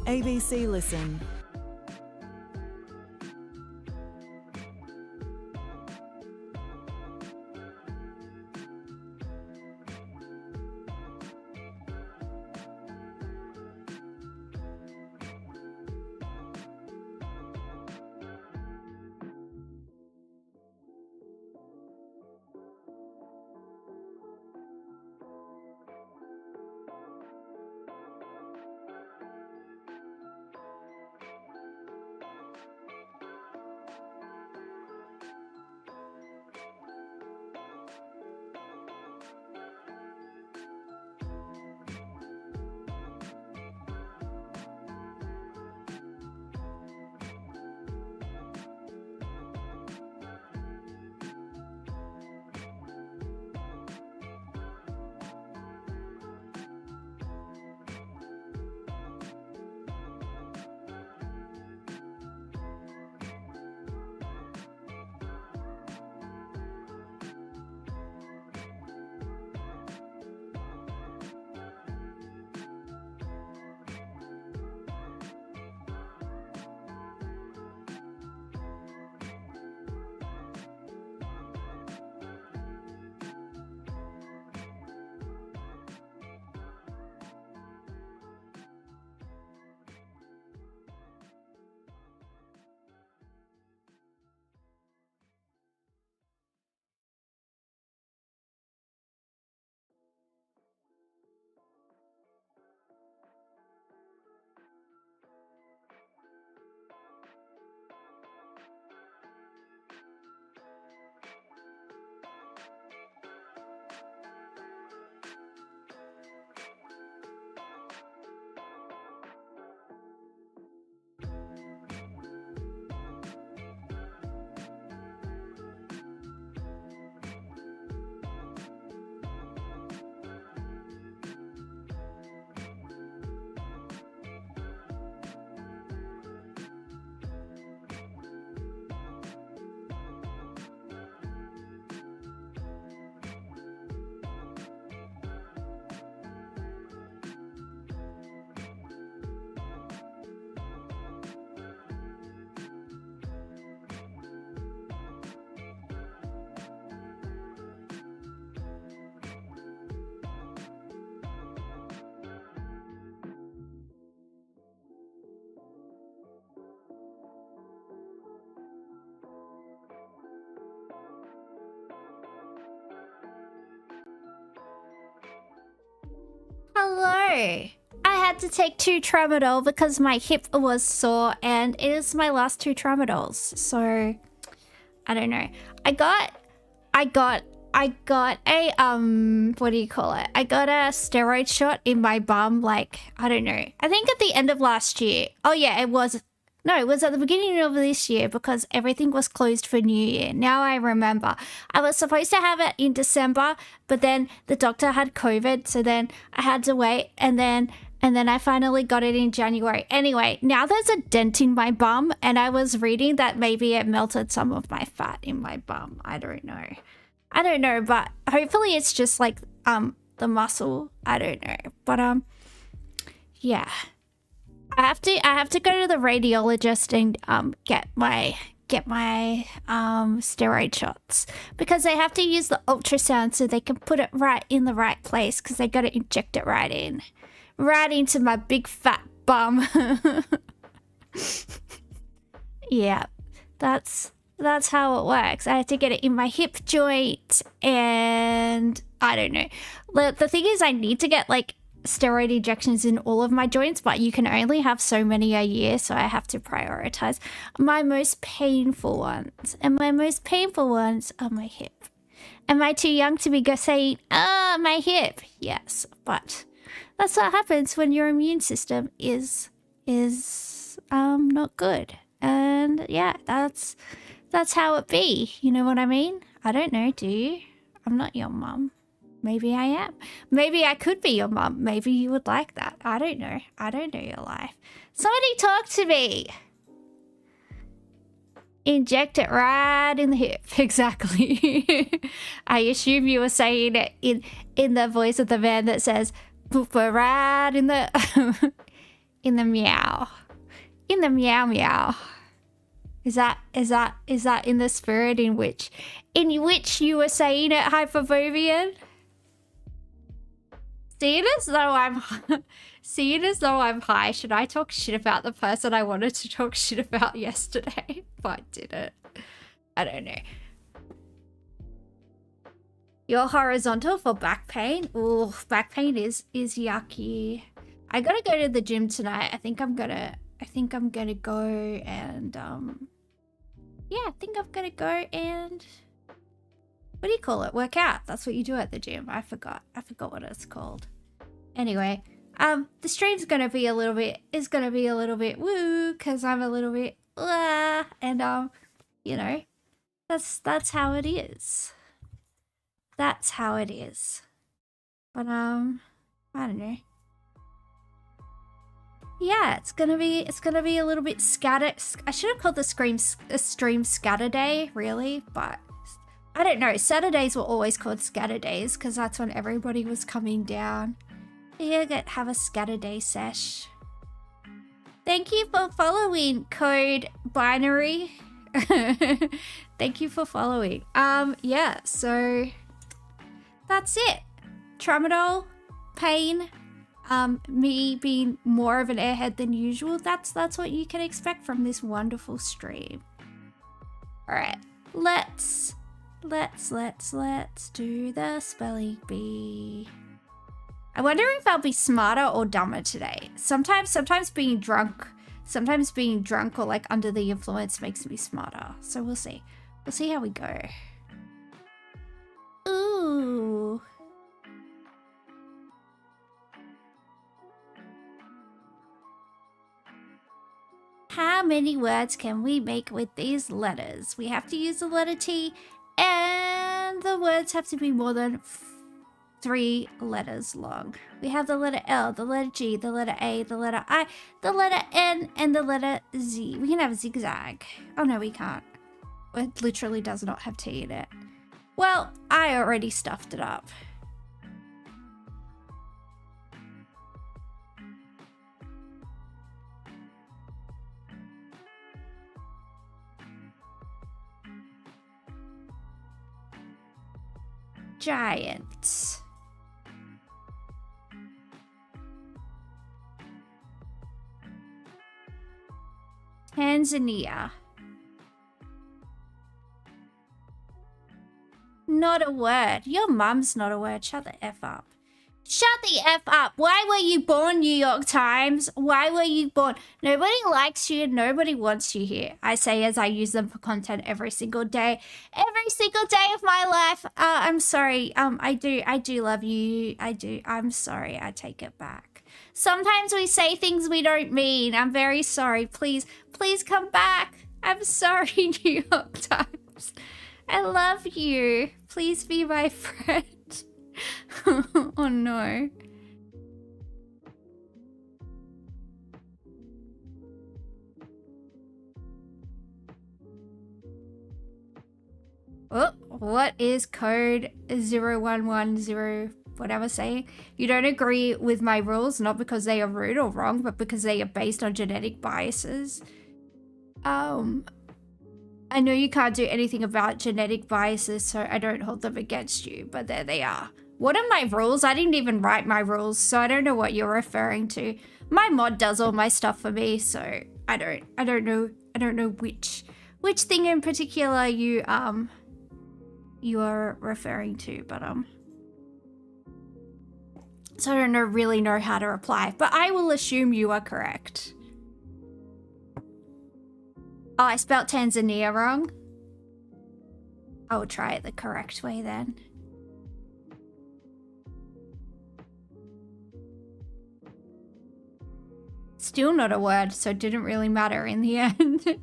ABC Listen. Hello! I had to take 2 Tramadol because my hip was sore and it is my last 2 Tramadols. So, I don't know. I got a, what do you call it? I got a steroid shot in my bum, like, I don't know. I think at the end of last year. Oh yeah, it was at the beginning of this year because everything was closed for New Year. Now I remember. I was supposed to have it in December, but then the doctor had COVID, so then I had to wait, and then I finally got it in January. Anyway, now there's a dent in my bum, and I was reading that maybe it melted some of my fat in my bum. I don't know, but hopefully it's just like the muscle. I don't know. But yeah. I have to go to the radiologist and get my steroid shots because they have to use the ultrasound so they can put it right in the right place because they got to inject it right into my big fat bum. Yeah, that's how it works. I had to get it in my hip joint, and I don't know. The thing is, I need to get like steroid injections in all of my joints, but you can only have so many a year, so I have to prioritize my most painful ones, and my most painful ones are my hip. Am I too young to be saying, my hip? Yes, but that's what happens when your immune system is not good. And yeah, that's how it be. You know what I mean? I don't know, do you? I'm not your mum. Maybe I am. Maybe I could be your mum. Maybe you would like that. I don't know. I don't know your life. Somebody talk to me. Inject it right in the hip. Exactly. I assume you were saying it in the voice of the man that says, "Pooper right in the..." In the meow. In the meow meow. Is that in the spirit in which you were saying it, Hyperbovian? Seeing as though I'm high, should I talk shit about the person I wanted to talk shit about yesterday? But I didn't. I don't know. You're horizontal for back pain? Ooh, back pain is yucky. I gotta go to the gym tonight. I think I'm gonna go and yeah, I think I'm gonna go and what do you call it? Work out. That's what you do at the gym. I forgot what it's called. Anyway, the stream's gonna be a little bit woo, because I'm a little bit and you know, that's how it is. That's how it is. But I don't know. Yeah, it's gonna be a little bit scattered. I should have called the stream scatter day, really, but I don't know. Saturdays were always called scatter days because that's when everybody was coming down. Yeah, have a scatter day sesh. Thank you for following Code Binary. Thank you for following. Yeah, so that's it. Tramadol, pain, me being more of an airhead than usual. That's what you can expect from this wonderful stream. All right, let's do the spelling bee. I wonder if I'll be smarter or dumber today. Sometimes being drunk or like under the influence makes me smarter. So we'll see. We'll see how we go. Ooh. How many words can we make with these letters? We have to use the letter T, and the words have to be more than 3 letters long. We have the letter L, the letter G, the letter A, the letter I, the letter N, and the letter Z. We can have a zigzag. Oh no, we can't. It literally does not have T in it. Well, I already stuffed it up. Giant. Tanzania. Not a word. Your mum's not a word. Shut the F up. Shut the F up. Why were you born, New York Times? Why were you born? Nobody likes you. Nobody wants you here. I say as I use them for content every single day. Every single day of my life. I'm sorry. I do love you. I do. I'm sorry. I take it back. Sometimes we say things we don't mean. I'm very sorry. Please come back. I'm sorry, New York Times. I love you. Please be my friend. Oh no. Oh, what is code 0110 whatever saying? You don't agree with my rules, not because they are rude or wrong, but because they are based on genetic biases. I know you can't do anything about genetic biases, so I don't hold them against you, but there they are. What are my rules? I didn't even write my rules, so I don't know what you're referring to. My mod does all my stuff for me, so I don't know which thing in particular you are referring to, but so I don't really know how to reply, but I will assume you are correct. Oh, I spelt Tanzania wrong. I will try it the correct way then. Still not a word, so it didn't really matter in the end.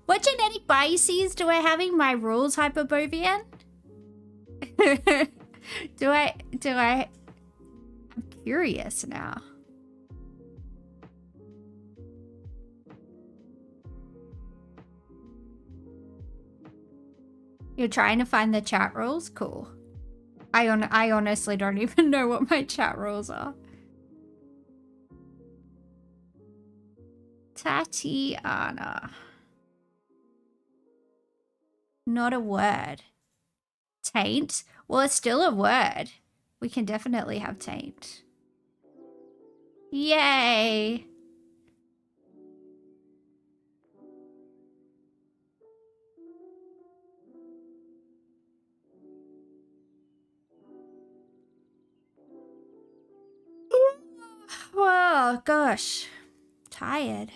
What genetic biases do I have in my rules, Hyperbovian? do I? I'm curious now. You're trying to find the chat rules? Cool. I honestly don't even know what my chat rules are. Tatiana. Not a word. Taint? Well, it's still a word. We can definitely have taint. Yay! Oh, gosh. Tired.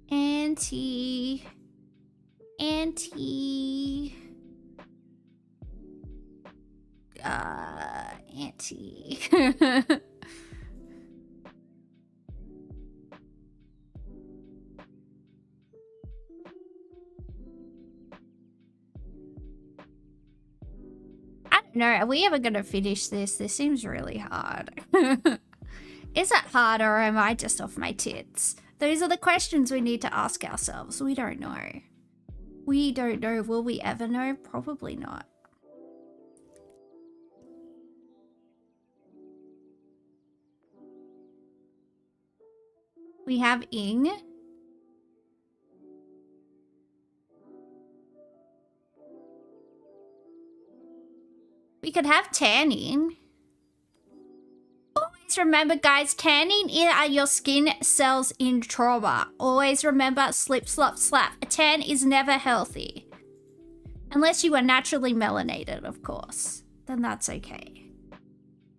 Auntie. Auntie. Auntie. I don't know. Are we ever going to finish this? This seems really hard. Is it hard or am I just off my tits? Those are the questions we need to ask ourselves. We don't know. We don't know. Will we ever know? Probably not. We have ing. We could have tanning. Always remember, guys, tanning are your skin cells in trauma. Always remember, slip, slop, slap. A tan is never healthy. Unless you are naturally melanated, of course. Then that's okay.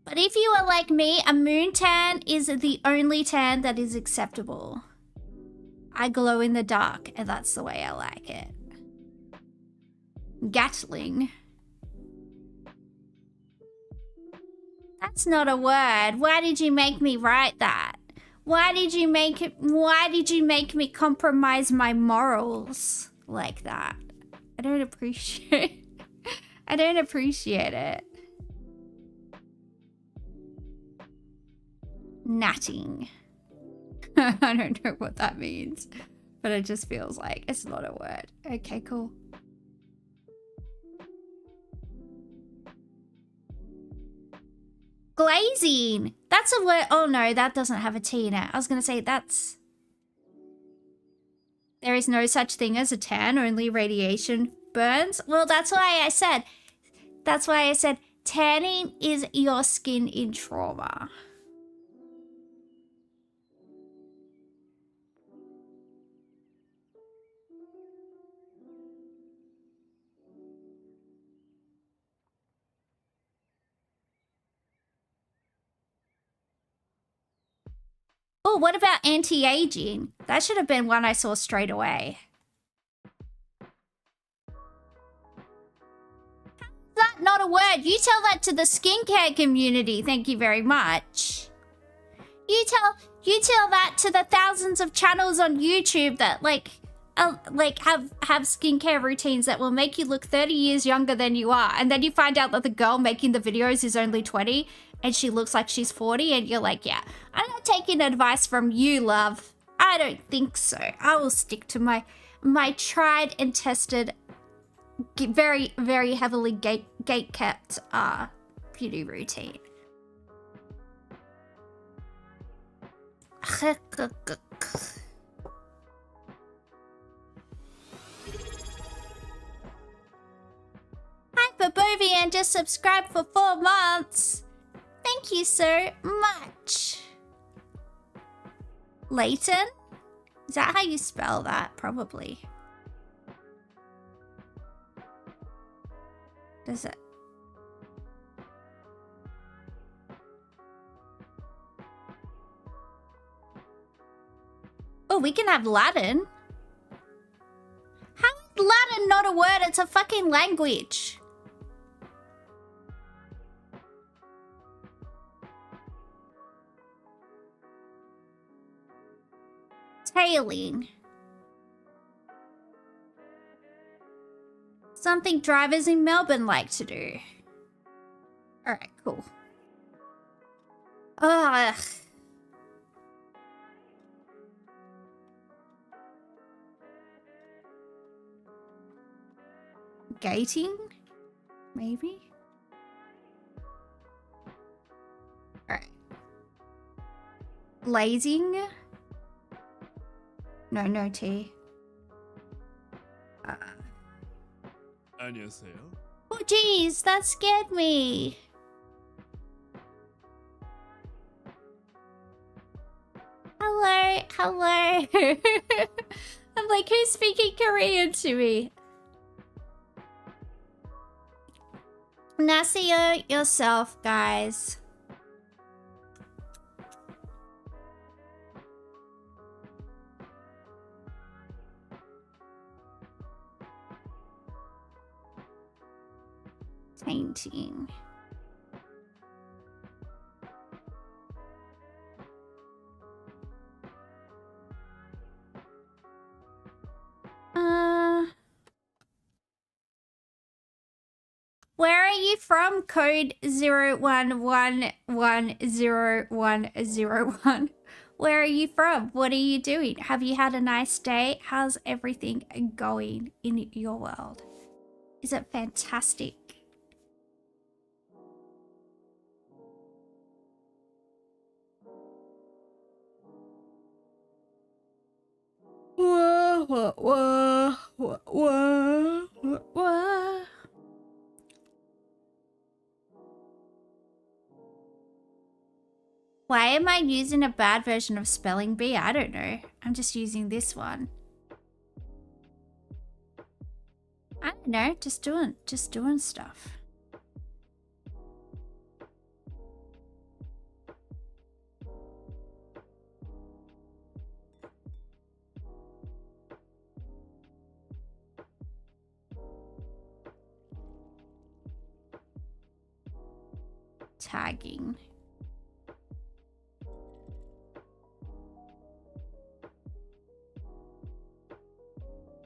But if you are like me, a moon tan is the only tan that is acceptable. I glow in the dark, and that's the way I like it. Gatling. That's not a word. Why did you make me write that? Why did you make me compromise my morals like that? I don't appreciate I don't appreciate it. Natting. I don't know what that means, but it just feels like it's not a word. Okay, cool. Glazing. That's a word. Oh no, that doesn't have a T in it. I was going to say that's... There is no such thing as a tan, only radiation burns. Well, that's why I said... That's why I said tanning is your skin in trauma. Oh, what about anti-aging? That should have been one I saw straight away. That's not a word. You tell that to the skincare community. Thank you very much. You tell that to the thousands of channels on YouTube that have skincare routines that will make you look 30 years younger than you are, and then you find out that the girl making the videos is only 20 and she looks like she's 40, and you're like, yeah, I'm not taking advice from you, love. I don't think so. I will stick to my tried and tested, very, very heavily gate-kept beauty routine. Hyperbovian just subscribed for 4 months. Thank you so much. Leighton? Is that how you spell that? Probably. Does it? Oh, we can have Latin. How is Latin not a word? It's a fucking language. Tailing. Something drivers in Melbourne like to do. Alright, cool. Ugh. Gating? Maybe? Alright. Lazing? No T. Oh geez, that scared me. Hello. I'm like, who's speaking Korean to me? Nasio yourself, guys. Tainting. Where are you from? Code 011100101. Where are you from? What are you doing? Have you had a nice day? How's everything going in your world? Is it fantastic? Why am I using a bad version of spelling bee? I don't know. I'm just using this one. I don't know, just doing stuff. Tagging.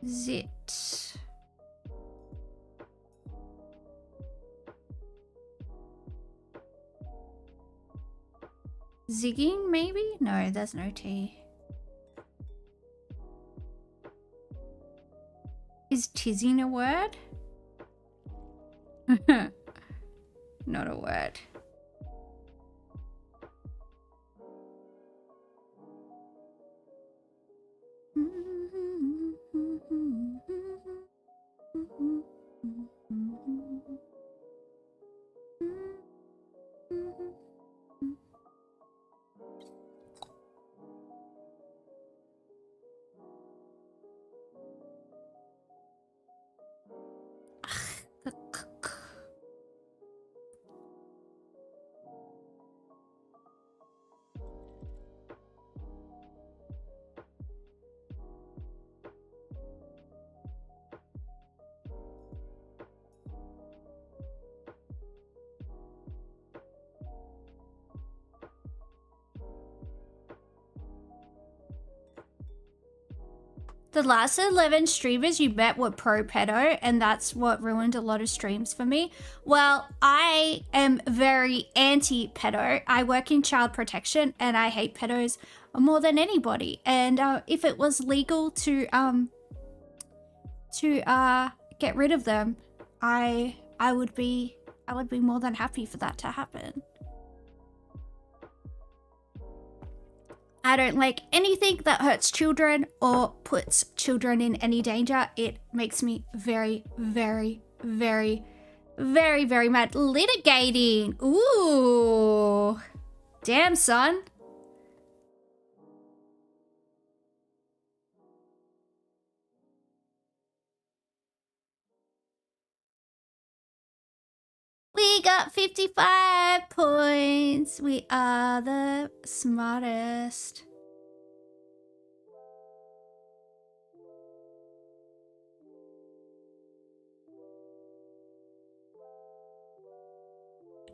Zit. Zigging, maybe? No, there's no T. Is tizzing a word? Not a word. The last 11 streamers you met were pro pedo, and that's what ruined a lot of streams for me. Well, I am very anti-pedo. I work in child protection, and I hate pedos more than anybody. And if it was legal to get rid of them, I would be more than happy for that to happen. I don't like anything that hurts children or puts children in any danger. It makes me very, very, very, very, very mad. Litigating. Ooh. Damn, son. We got 55 points. We are the smartest.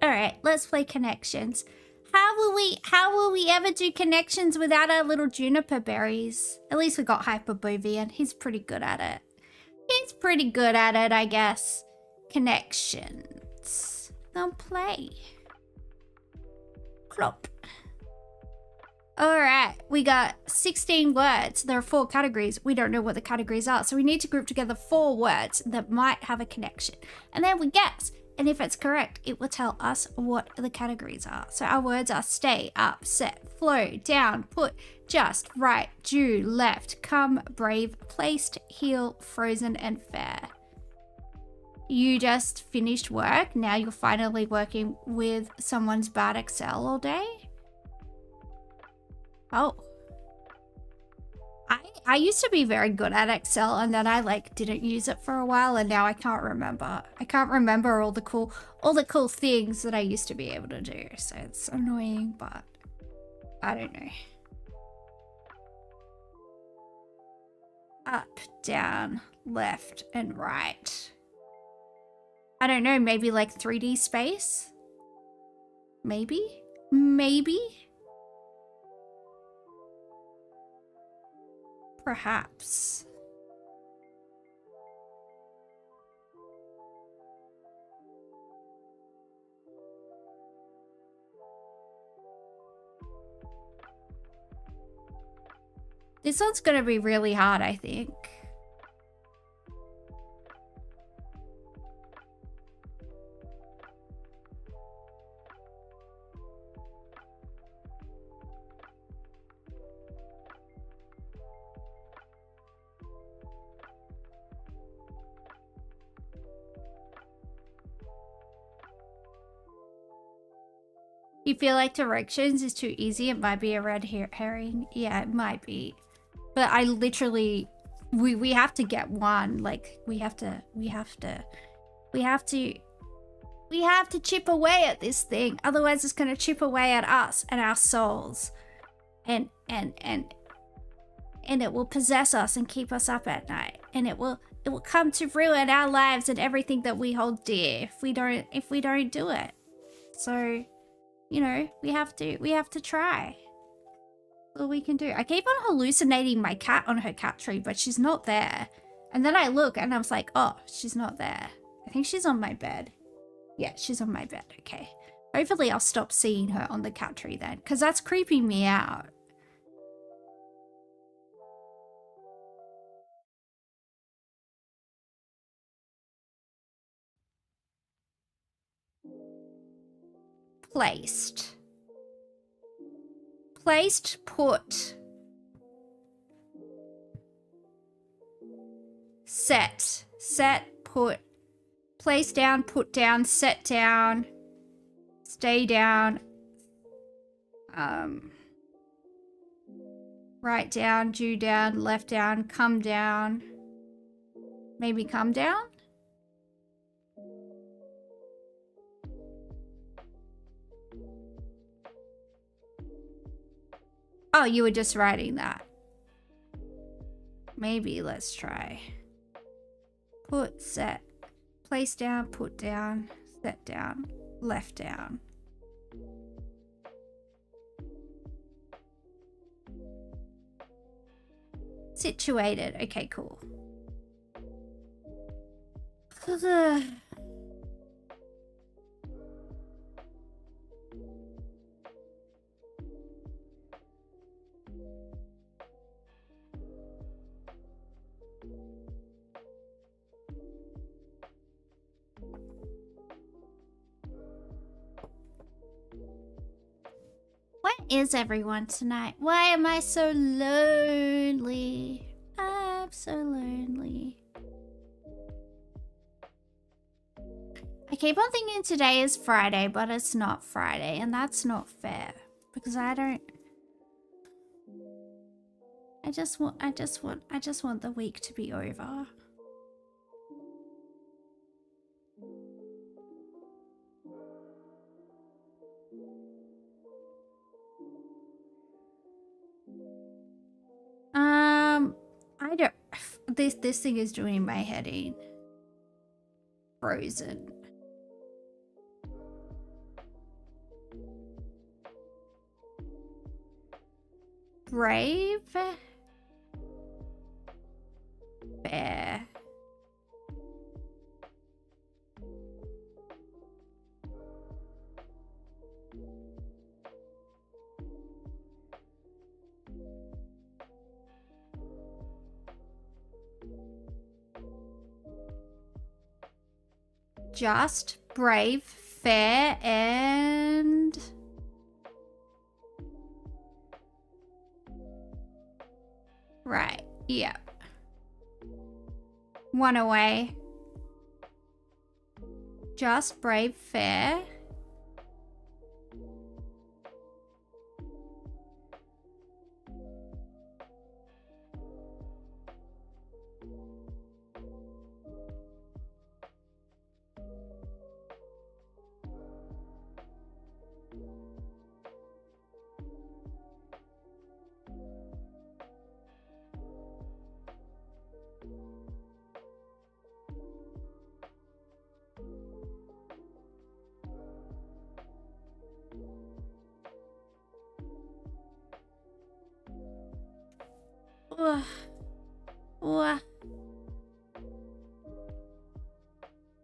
All right, let's play connections. How will we ever do connections without our little juniper berries? At least we got Hyperbovian. He's pretty good at it. He's pretty good at it, I guess. Connections. Don't play. Clop. Alright, we got 16 words. There are 4 categories. We don't know what the categories are, so we need to group together 4 words that might have a connection. And then we guess. And if it's correct, it will tell us what the categories are. So our words are stay, up, set, flow, down, put, just, right, due, left, come, brave, placed, heal, frozen, and fair. You just finished work. Now you're finally working with someone's bad Excel all day. Oh. I used to be very good at Excel, and then I like didn't use it for a while, and now I can't remember. I can't remember all the cool things that I used to be able to do. So it's annoying, but I don't know. Up, down, left, and right. I don't know, maybe like 3D space? Maybe? Maybe? Perhaps. This one's gonna be really hard, I think. You feel like directions is too easy? It might be a red herring. Yeah, it might be. But I literally, we have to get one. Like we have to chip away at this thing. Otherwise it's gonna chip away at us and our souls. And it will possess us and keep us up at night. And it will come to ruin our lives and everything that we hold dear if we don't do it. So, you know, we have to try. That's all we can do. I keep on hallucinating my cat on her cat tree, but she's not there. And then I look and I was like, oh, she's not there. I think she's on my bed. Yeah, she's on my bed. Okay. Hopefully I'll stop seeing her on the cat tree then, because that's creeping me out. Placed. Placed, put. Set. Set, put. Place down, put down, set down. Stay down. Right down, due down, left down, come down. Maybe come down? Oh, you were just writing that. Maybe let's try. Put, set. Place down, put down, set down, left down. Situated. Okay, cool. Where is everyone tonight? Why am I so lonely? I'm so lonely. I keep on thinking today is Friday, but it's not Friday, and that's not fair because I just want the week to be over. I don't. This thing is doing my head in. Frozen. brave, fair. Just, brave, fair, and... Right, yeah. One away. Just, brave, fair.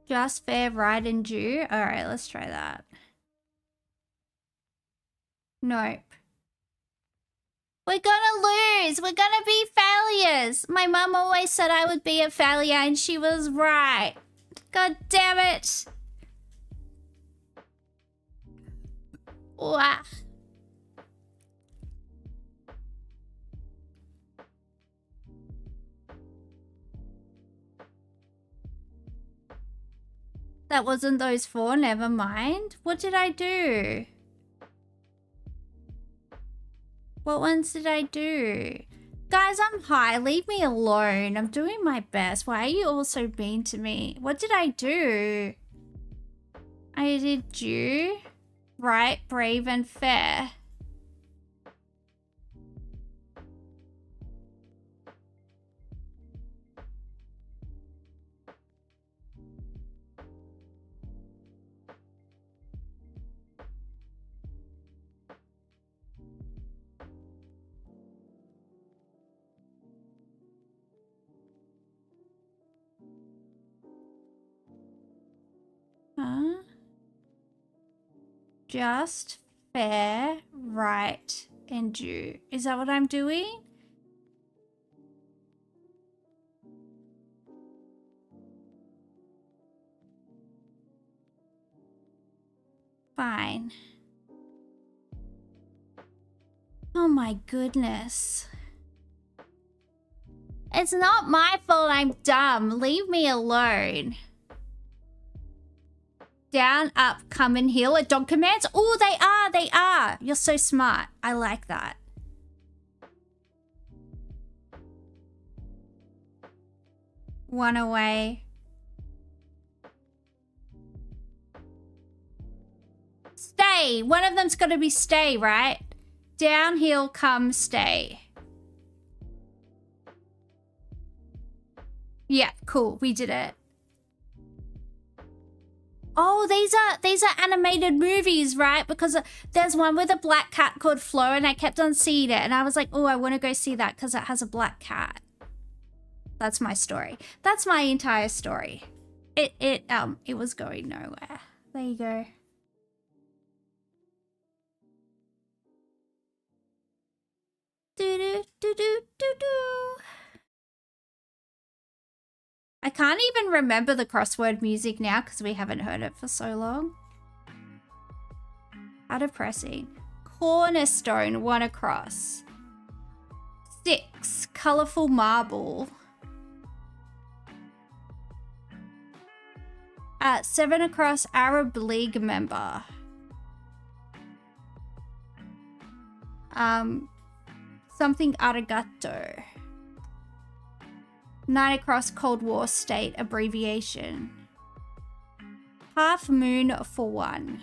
Just, fair, right, and due. All right, let's try that. Nope. We're gonna lose. We're gonna be failures. My mum always said I would be a failure, and she was right. God damn it. Wah. That wasn't those four, never mind. What did I do? What ones did I do? Guys, I'm high. Leave me alone. I'm doing my best. Why are you all so mean to me? What did I do? I did due, right, brave, and fair. Huh? Just, fair, right, and due. Is that what I'm doing? Fine. Oh my goodness. It's not my fault I'm dumb. Leave me alone. Down, up, come and heal. Are dog commands? Oh, they are. They are. You're so smart. I like that. One away. Stay. One of them's got to be stay, right? Down, heal, come, stay. Yeah, cool. We did it. Oh, these are animated movies, right? Because there's one with a black cat called Flo, and I kept on seeing it, and I was like, oh, I want to go see that because it has a black cat. That's my story. That's my entire story. It was going nowhere. There you go. Do do do do do do. I can't even remember the crossword music now because we haven't heard it for so long. How depressing. Cornerstone, one across. 6, colourful marble. 7 across, Arab League member. Something arigato. 9 across, Cold War state, abbreviation. Half moon for 1.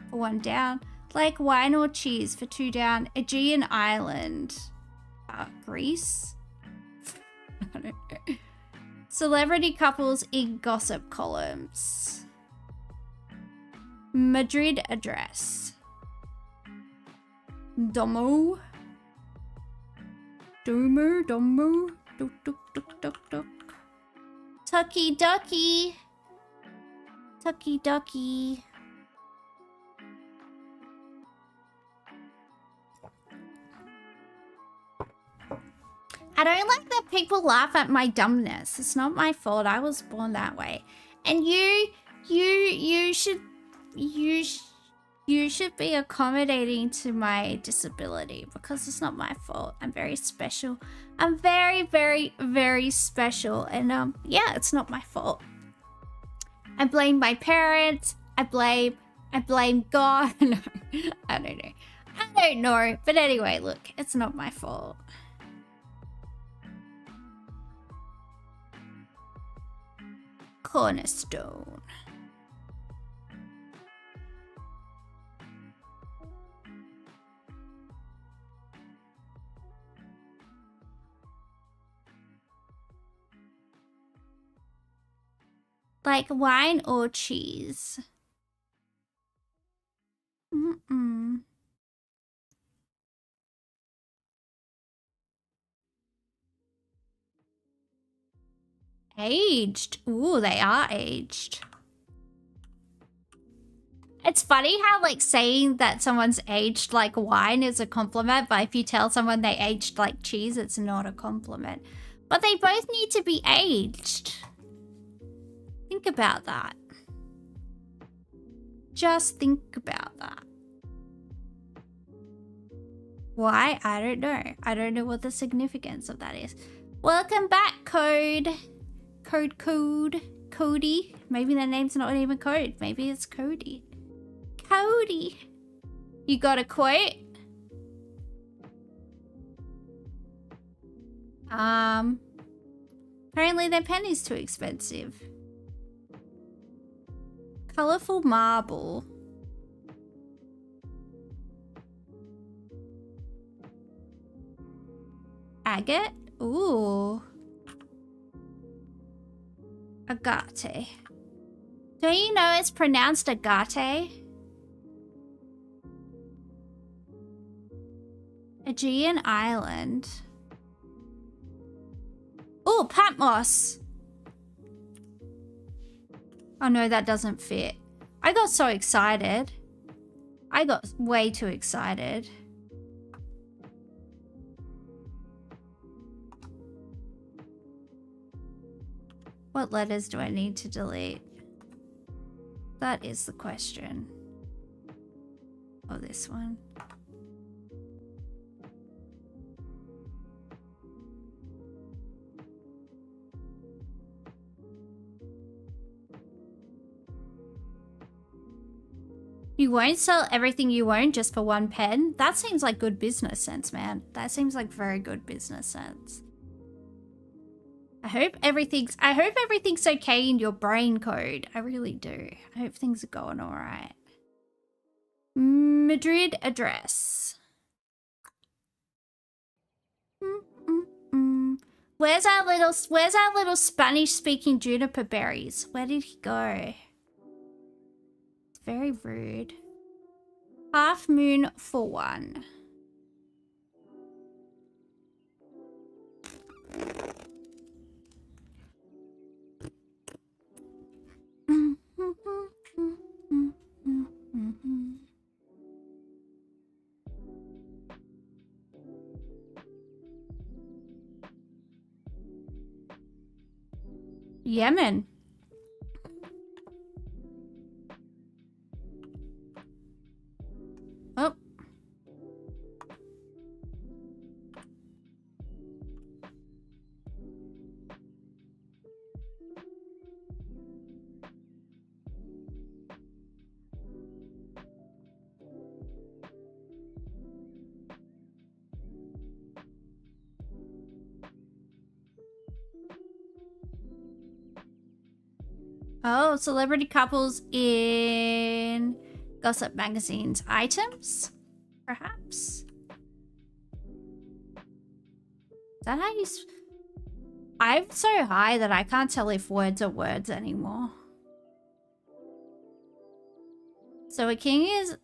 For 1 down. Like wine or cheese for 2 down. Aegean island. Greece? I don't know. Celebrity couples in gossip columns. Madrid address. Domo. Doomer, dummer, duk, duk, duk, duk, duk. Tucky ducky. Tucky ducky. I don't like that people laugh at my dumbness. It's not my fault. I was born that way. And you should be accommodating to my disability because it's not my fault. I'm very special. I'm very, very, very special. And yeah, it's not my fault. I blame my parents. I blame God. No, I don't know. I don't know. But anyway, look, it's not my fault. Cornerstone. Like wine or cheese? Mm-mm. Aged. Ooh, they are aged. It's funny how like saying that someone's aged like wine is a compliment, but if you tell someone they aged like cheese, it's not a compliment. But they both need to be aged. Think about that. Just think about that. Why? I don't know. I don't know what the significance of that is. Welcome back, Code. Cody. Maybe their name's not even Code. Maybe it's Cody. Cody. You got a quote? Apparently their pen is too expensive. Colorful marble. Agate? Ooh. Agate. Don't you know it's pronounced agate? Aegean Island. Ooh, Patmos. Oh no, that doesn't fit. I got so excited. I got way too excited. What letters do I need to delete? That is the question. Oh, this one. You won't sell everything you own just for one pen? That seems like good business sense, man. That seems like very good business sense. I hope everything's okay in your brain, Code. I really do. I hope things are going all right. Madrid address. Where's our little Spanish-speaking juniper berries? Where did he go? It's very rude. Half moon for one. Yemen. Oh. Oh, celebrity couples in gossip magazines. Items? Perhaps? Is that how you... I'm so high that I can't tell if words are words anymore. So a king is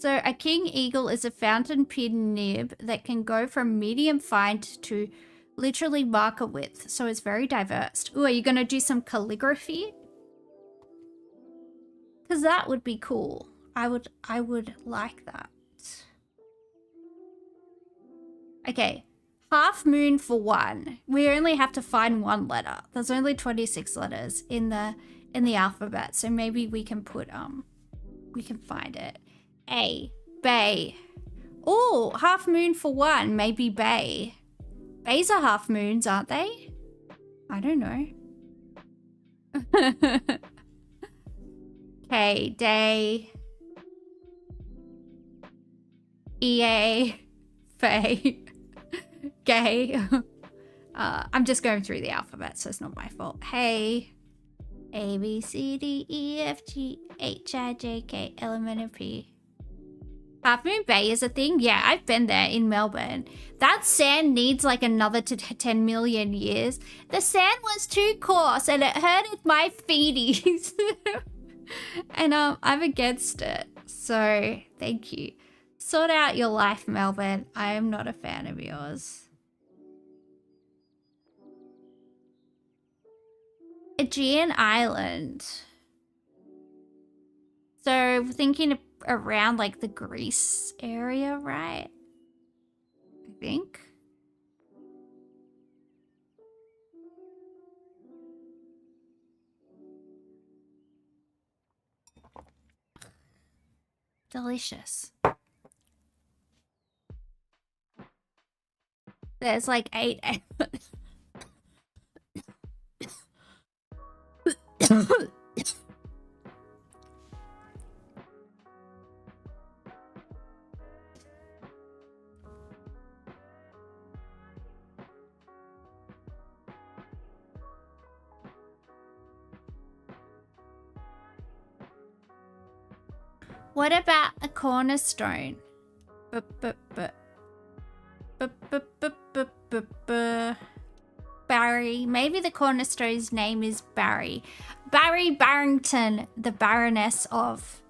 So a king eagle is a fountain pen nib that can go from medium fine to literally marker width. So it's very diverse. Ooh, are you going to do some calligraphy? Because that would be cool. I would like that. Okay. Half moon for 1. We only have to find 1 letter. There's only 26 letters in the alphabet. So maybe we can put we can find it. A. Bay. Oh, half moon for 1. Maybe bay. Bays are half moons, aren't they? I don't know. Okay, day. EA. Fay. Gay. I'm just going through the alphabet, so it's not my fault. Hey. A, B, C, D, E, F, G, H, I, J, K, L, M, N, O, P. Half Moon Bay is a thing? Yeah, I've been there in Melbourne. That sand needs like another 10 million years. The sand was too coarse and it hurted my feeties. And I'm against it. So, thank you. Sort out your life, Melbourne. I am not a fan of yours. Aegean Island. So, thinking around like the Greece area, right? I think. Delicious. There's like 8. What about a cornerstone? Barry. Maybe the cornerstone's name is Barry. Barry Barrington, the Baroness of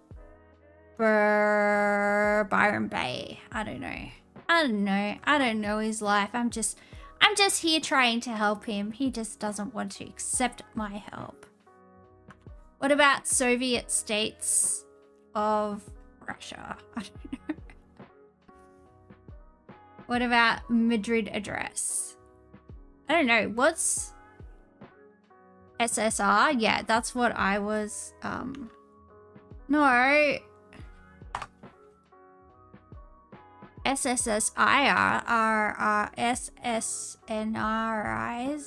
Byron Bay. I don't know. I don't know his life. I'm just here trying to help him. He just doesn't want to accept my help. What about Soviet states of Russia? I don't know. What about Madrid address? I don't know. What's SSR? Yeah, that's what I was, no. SSSIR are SSNRIs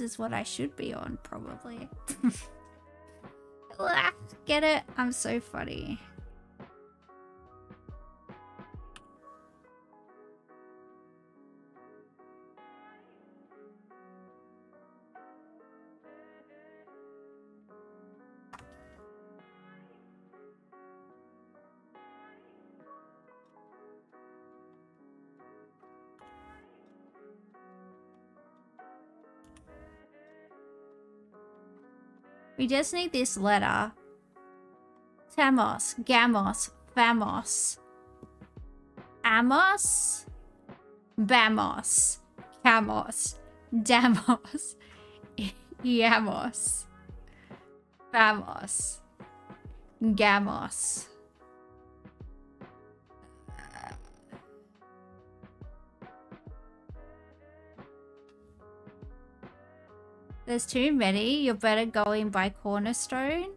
is what I should be on, probably. Get it? I'm so funny. We just need this letter. Tamos, Gamos, Famos. Amos, Bamos, Camos, Damos, Yamos, Famos, Gamos. There's too many. You're better going by cornerstone.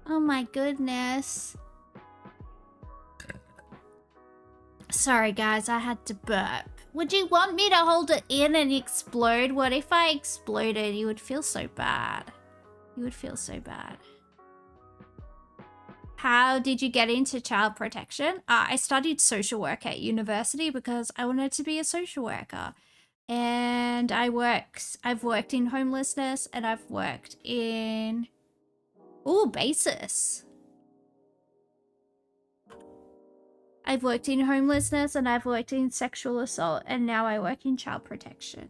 Oh my goodness. Sorry guys, I had to burp. Would you want me to hold it in and explode? What if I exploded? You would feel so bad. You would feel so bad. How did you get into child protection? I studied social work at university because I wanted to be a social worker. And I've worked in homelessness and I've worked in, basis. I've worked in homelessness and I've worked in sexual assault and now I work in child protection.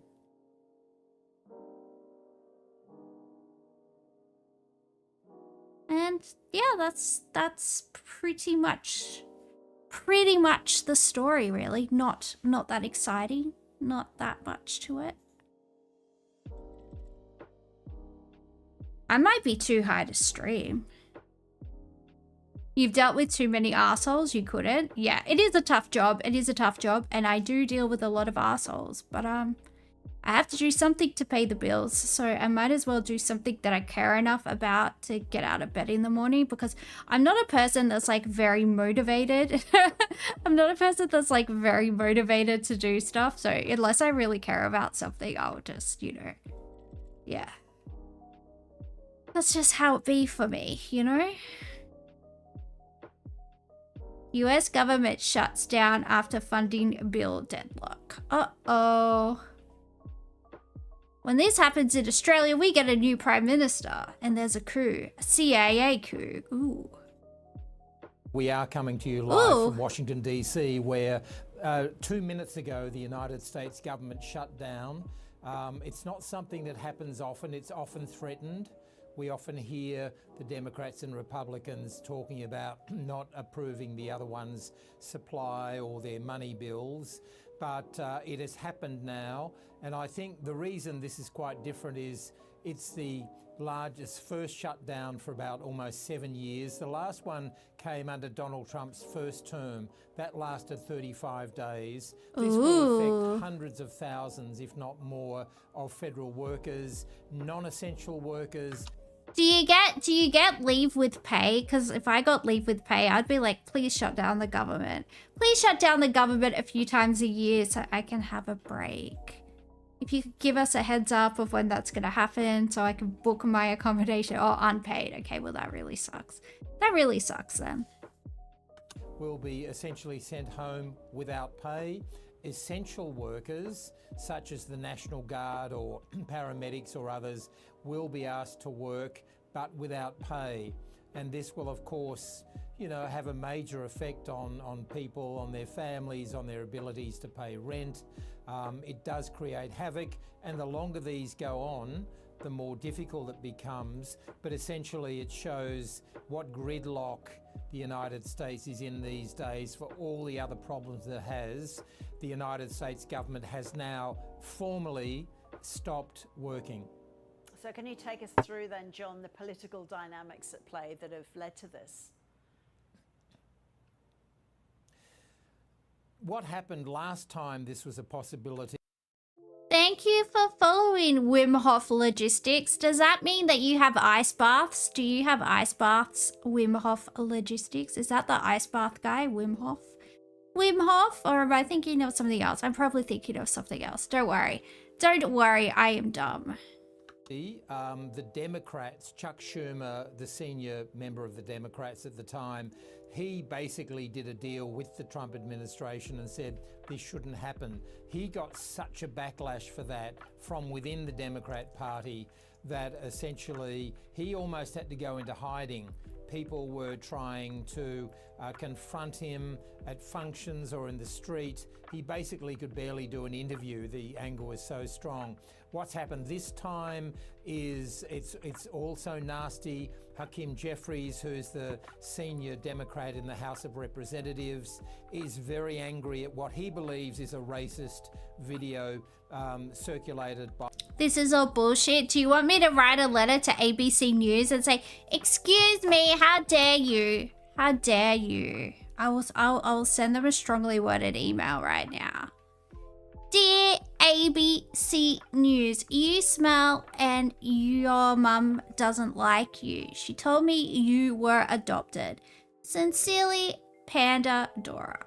yeah, that's pretty much the story, really. Not that exciting, not that much to it. I might be too high to stream. You've dealt with too many arseholes, you couldn't. Yeah, it is a tough job. It is a tough job, and I do deal with a lot of arseholes, but I have to do something to pay the bills, so I might as well do something that I care enough about to get out of bed in the morning, because I'm not a person that's like very motivated. I'm not a person that's like very motivated to do stuff, so unless I really care about something, I'll just, you know, yeah. That's just how it be for me, you know? US government shuts down after funding bill deadlock. Uh-oh. When this happens in Australia, we get a new Prime Minister, and there's a coup. A CIA coup. Ooh. We are coming to you live from Washington, D.C., where 2 minutes ago, the United States government shut down. It's not something that happens often. It's often threatened. We often hear the Democrats and Republicans talking about not approving the other one's supply or their money bills, but it has happened now. And I think the reason this is quite different is it's the largest first shutdown for about almost 7 years. The last one came under Donald Trump's first term. That lasted 35 days. This will affect hundreds of thousands, if not more, of federal workers, non-essential workers. Do you get leave with pay? Because if I got leave with pay, I'd be like, please shut down the government. Please shut down the government a few times a year so I can have a break. If you could give us a heads up of when that's going to happen so I can book my accommodation or unpaid. Okay, well, that really sucks. That really sucks then. Will be essentially sent home without pay. Essential workers, such as the National Guard or paramedics or others, will be asked to work, but without pay. And this will, of course, you know, have a major effect on people, on their families, on their abilities to pay rent. It does create havoc, and the longer these go on, the more difficult it becomes. But essentially it shows what gridlock the United States is in these days for all the other problems that it has. The United States government has now formally stopped working. So can you take us through then, John, the political dynamics at play that have led to this? What happened last time this was a possibility? Thank you for following Wim Hof Logistics. Does that mean that you have ice baths? Do you have ice baths, Wim Hof Logistics? Is that the ice bath guy, Wim Hof? Wim Hof? Or am I thinking of something else? I'm probably thinking of something else. Don't worry. Don't worry, I am dumb. The Democrats, Chuck Schumer, the senior member of the Democrats at the time, he basically did a deal with the Trump administration and said this shouldn't happen. He got such a backlash for that from within the Democrat Party that essentially he almost had to go into hiding. People were trying to confront him at functions or in the street. He basically could barely do an interview. The anger was so strong. What's happened this time is it's also nasty. Hakeem Jeffries, who's the senior Democrat in the House of Representatives, is very angry at what he believes is a racist video circulated by... This is all bullshit. Do you want me to write a letter to ABC News and say, excuse me, how dare you? How dare you? I'll send them a strongly worded email right now. Dear ABC News, you smell and your mum doesn't like you. She told me you were adopted. Sincerely, Panda Dora.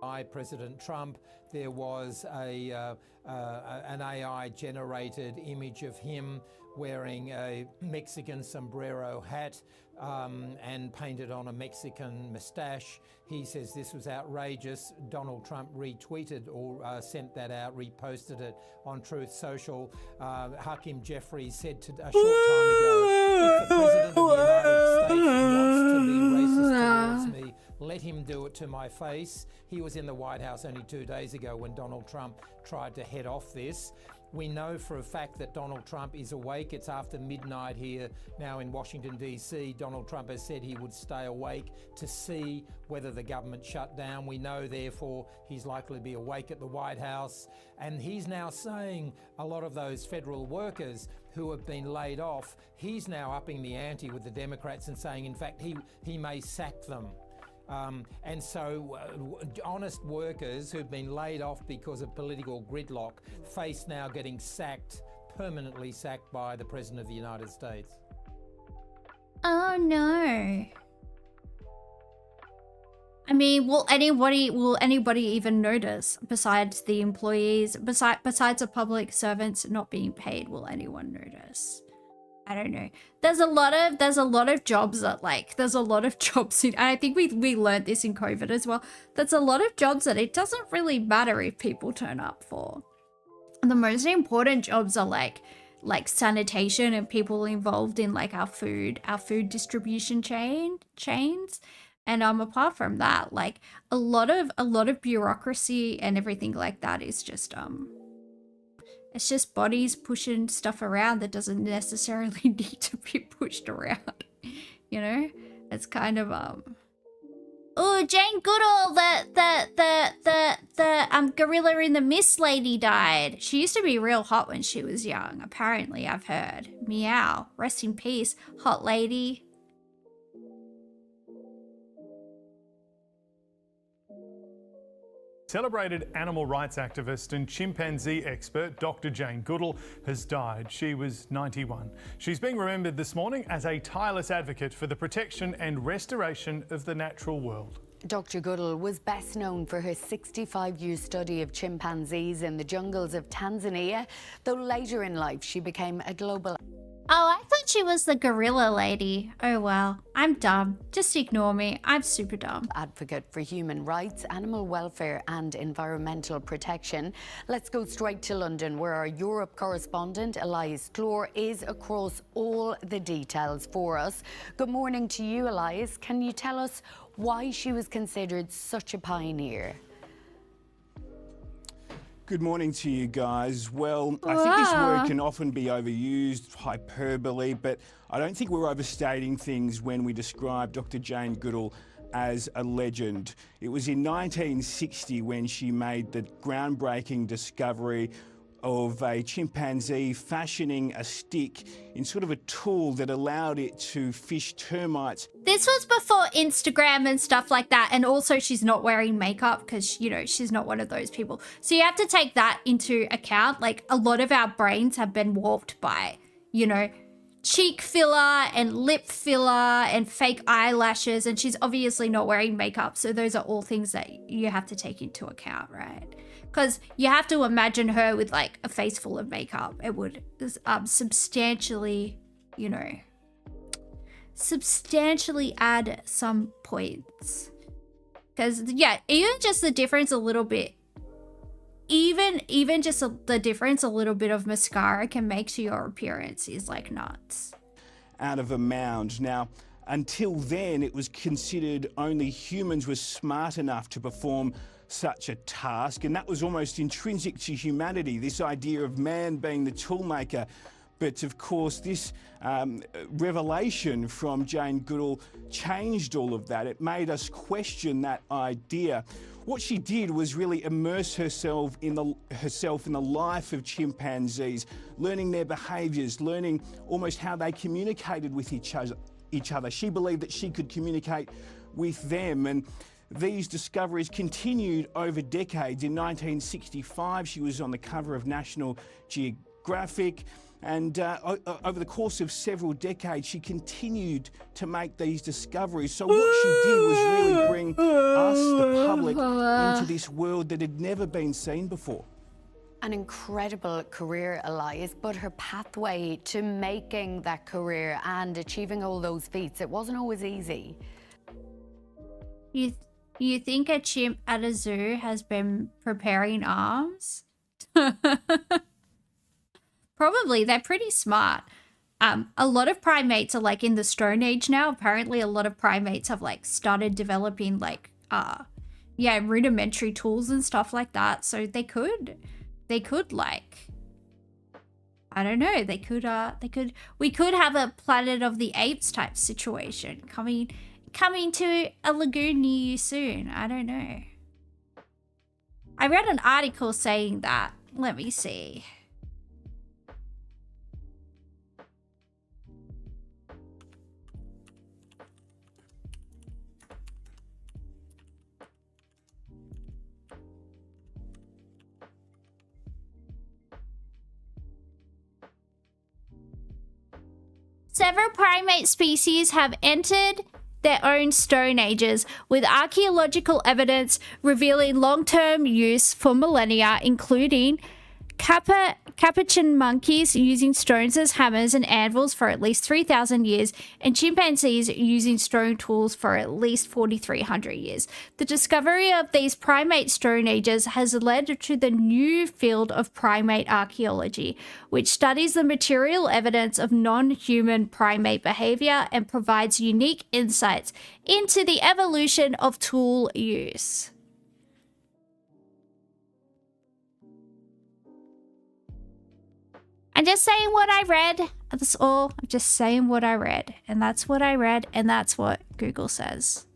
By President Trump, there was an AI-generated image of him wearing a Mexican sombrero hat and painted on a Mexican moustache. He says this was outrageous. Donald Trump retweeted or sent that out, reposted it on Truth Social. Hakeem Jeffries said a short time ago, if the President of the United States wants to be racist towards me, let him do it to my face. He was in the White House only 2 days ago when Donald Trump tried to head off this. We know for a fact that Donald Trump is awake. It's after midnight here now in Washington, D.C. Donald Trump has said he would stay awake to see whether the government shut down. We know, therefore, he's likely to be awake at the White House. And he's now saying a lot of those federal workers who have been laid off, he's now upping the ante with the Democrats and saying, in fact, he may sack them. And so honest workers who've been laid off because of political gridlock face now getting sacked, permanently sacked by the President of the United States. Oh no. I mean, will anybody even notice besides the employees, besides the public servants not being paid? Will anyone notice? I don't know. There's a lot of jobs that there's a lot of jobs in, and I think we learned this in COVID as well. There's a lot of jobs that it doesn't really matter if people turn up for. And the most important jobs are like sanitation and people involved in our food distribution chains. And apart from that, a lot of bureaucracy and everything like that is just it's just bodies pushing stuff around that doesn't necessarily need to be pushed around. You know? It's kind of oh, Jane Goodall, the gorilla in the mist lady died. She used to be real hot when she was young, apparently, I've heard. Meow. Rest in peace, hot lady. Celebrated animal rights activist and chimpanzee expert Dr. Jane Goodall has died. She was 91. She's being remembered this morning as a tireless advocate for the protection and restoration of the natural world. Dr. Goodall was best known for her 65-year study of chimpanzees in the jungles of Tanzania, though later in life she became a global... Oh, I thought she was the gorilla lady. Oh well, I'm dumb. Just ignore me. I'm super dumb. Advocate for human rights, animal welfare and environmental protection. Let's go straight to London, where our Europe correspondent Elias Clore is across all the details for us. Good morning to you, Elias. Can you tell us why she was considered such a pioneer? Good morning to you guys. Well, I think this word can often be overused, hyperbole, but I don't think we're overstating things when we describe Dr. Jane Goodall as a legend. It was in 1960 when she made the groundbreaking discovery of a chimpanzee fashioning a stick in sort of a tool that allowed it to fish termites. This was before Instagram and stuff like that, and also she's not wearing makeup because, you know, she's not one of those people. So you have to take that into account. A lot of our brains have been warped by, you know, cheek filler and lip filler and fake eyelashes, and she's obviously not wearing makeup. So those are all things that you have to take into account, right? Because you have to imagine her with a face full of makeup. It would substantially, you know, add some points. Because, yeah, even just the difference a little bit, even just the difference a little bit of mascara can make to your appearance is nuts. Out of a mound. Now, until then, it was considered only humans were smart enough to perform such a task, and that was almost intrinsic to humanity, this idea of man being the toolmaker. But of course, this revelation from Jane Goodall changed all of that. It made us question that idea. What she did was really immerse herself in the life of chimpanzees, learning their behaviours, learning almost how they communicated with each other. She believed that she could communicate with them, and these discoveries continued over decades. In 1965, she was on the cover of National Geographic, and over the course of several decades, she continued to make these discoveries. So what she did was really bring us, the public, into this world that had never been seen before. An incredible career, Elias, but her pathway to making that career and achieving all those feats, it wasn't always easy. You think a chimp at a zoo has been preparing arms? Probably. They're pretty smart. A lot of primates are in the Stone Age now. Apparently a lot of primates have started developing rudimentary tools and stuff like that. So they could I don't know. We could have a Planet of the Apes type situation coming to a lagoon near you soon. I don't know. I read an article saying that. Let me see. Several primate species have entered their own stone ages, with archaeological evidence revealing long-term use for millennia, including capuchin monkeys using stones as hammers and anvils for at least 3,000 years, and chimpanzees using stone tools for at least 4,300 years. The discovery of these primate stone ages has led to the new field of primate archaeology, which studies the material evidence of non-human primate behavior and provides unique insights into the evolution of tool use. I'm just saying what I read. That's all. I'm just saying what I read. And that's what I read. And that's what Google says.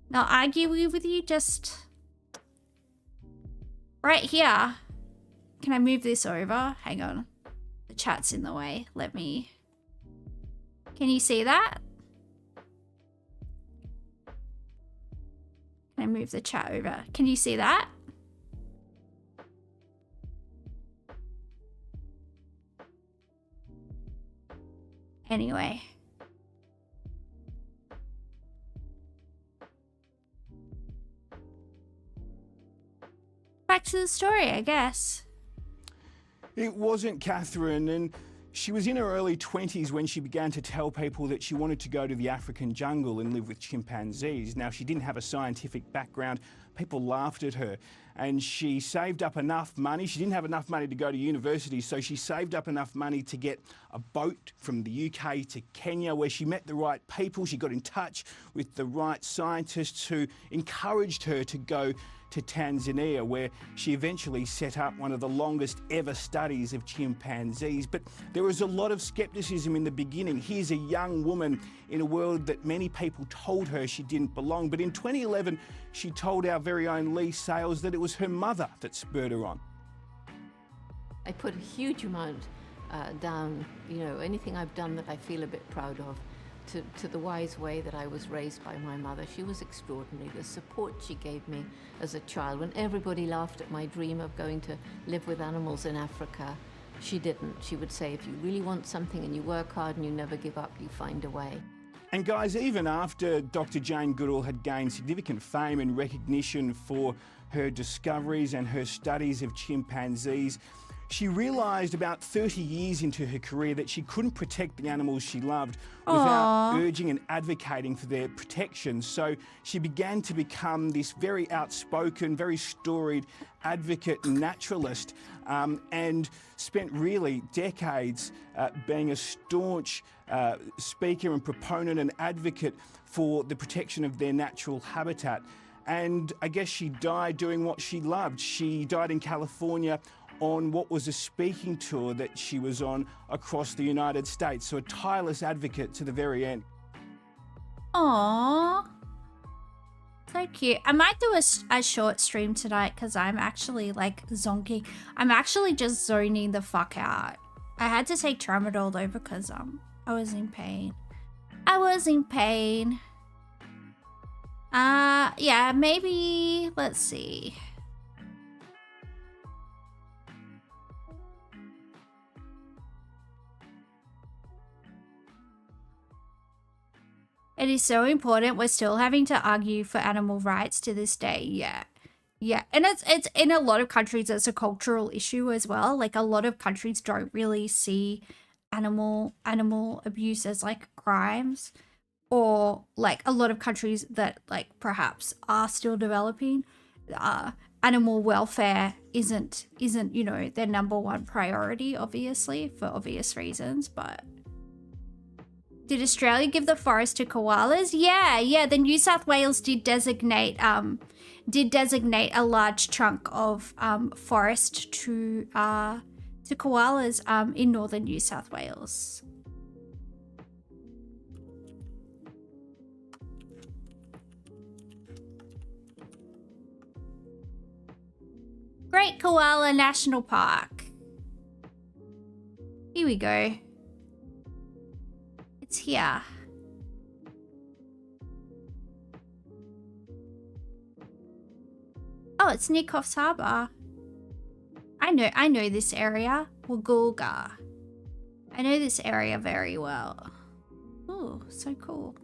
Not argue with you, just right here. Can I move this over? Hang on. The chat's in the way. Let me. Can you see that? Can I move the chat over? Can you see that? Anyway. Back to the story, I guess. It wasn't Catherine, and she was in her early 20s when she began to tell people that she wanted to go to the African jungle and live with chimpanzees. Now, she didn't have a scientific background. People laughed at her, and she saved up enough money. She didn't have enough money to go to university, so she saved up enough money to get a boat from the UK to Kenya, where she met the right people. She got in touch with the right scientists who encouraged her to go to Tanzania, where she eventually set up one of the longest ever studies of chimpanzees. But there was a lot of skepticism in the beginning. Here's a young woman in a world that many people told her she didn't belong. But in 2011, she told our very own Lee Sales that it was her mother that spurred her on. I put a huge amount down, you know, anything I've done that I feel a bit proud of, to the wise way that I was raised by my mother. She was extraordinary. The support she gave me as a child, when everybody laughed at my dream of going to live with animals in Africa, she didn't. She would say, if you really want something and you work hard and you never give up, you find a way. And guys, even after Dr. Jane Goodall had gained significant fame and recognition for her discoveries and her studies of chimpanzees, she realised about 30 years into her career that she couldn't protect the animals she loved without urging and advocating for their protection. So she began to become this very outspoken, very storied advocate and naturalist, and spent really decades being a staunch speaker and proponent and advocate for the protection of their natural habitat. And I guess she died doing what she loved. She died in California on what was a speaking tour that she was on across the United States. So a tireless advocate to the very end. Aww. So cute. I might do a short stream tonight because I'm actually like zonking. I'm actually just zoning the fuck out. I had to take Tramadol though because I was in pain. Yeah, maybe, let's see. It is so important. We're still having to argue for animal rights to this day. Yeah. And it's in a lot of countries, it's a cultural issue as well. Like a lot of countries don't really see animal abuse as like crimes, or like a lot of countries that like perhaps are still developing, animal welfare isn't, you know, their number one priority, obviously, for obvious reasons. But did Australia give the forest to koalas? Yeah. The New South Wales did designate a large chunk of forest to to koalas in northern New South Wales. Great Koala National Park. Here we go. It's here. Oh, it's near Coffs Harbour. I know this area. Woolgoolga. I know this area very well. Oh, so cool.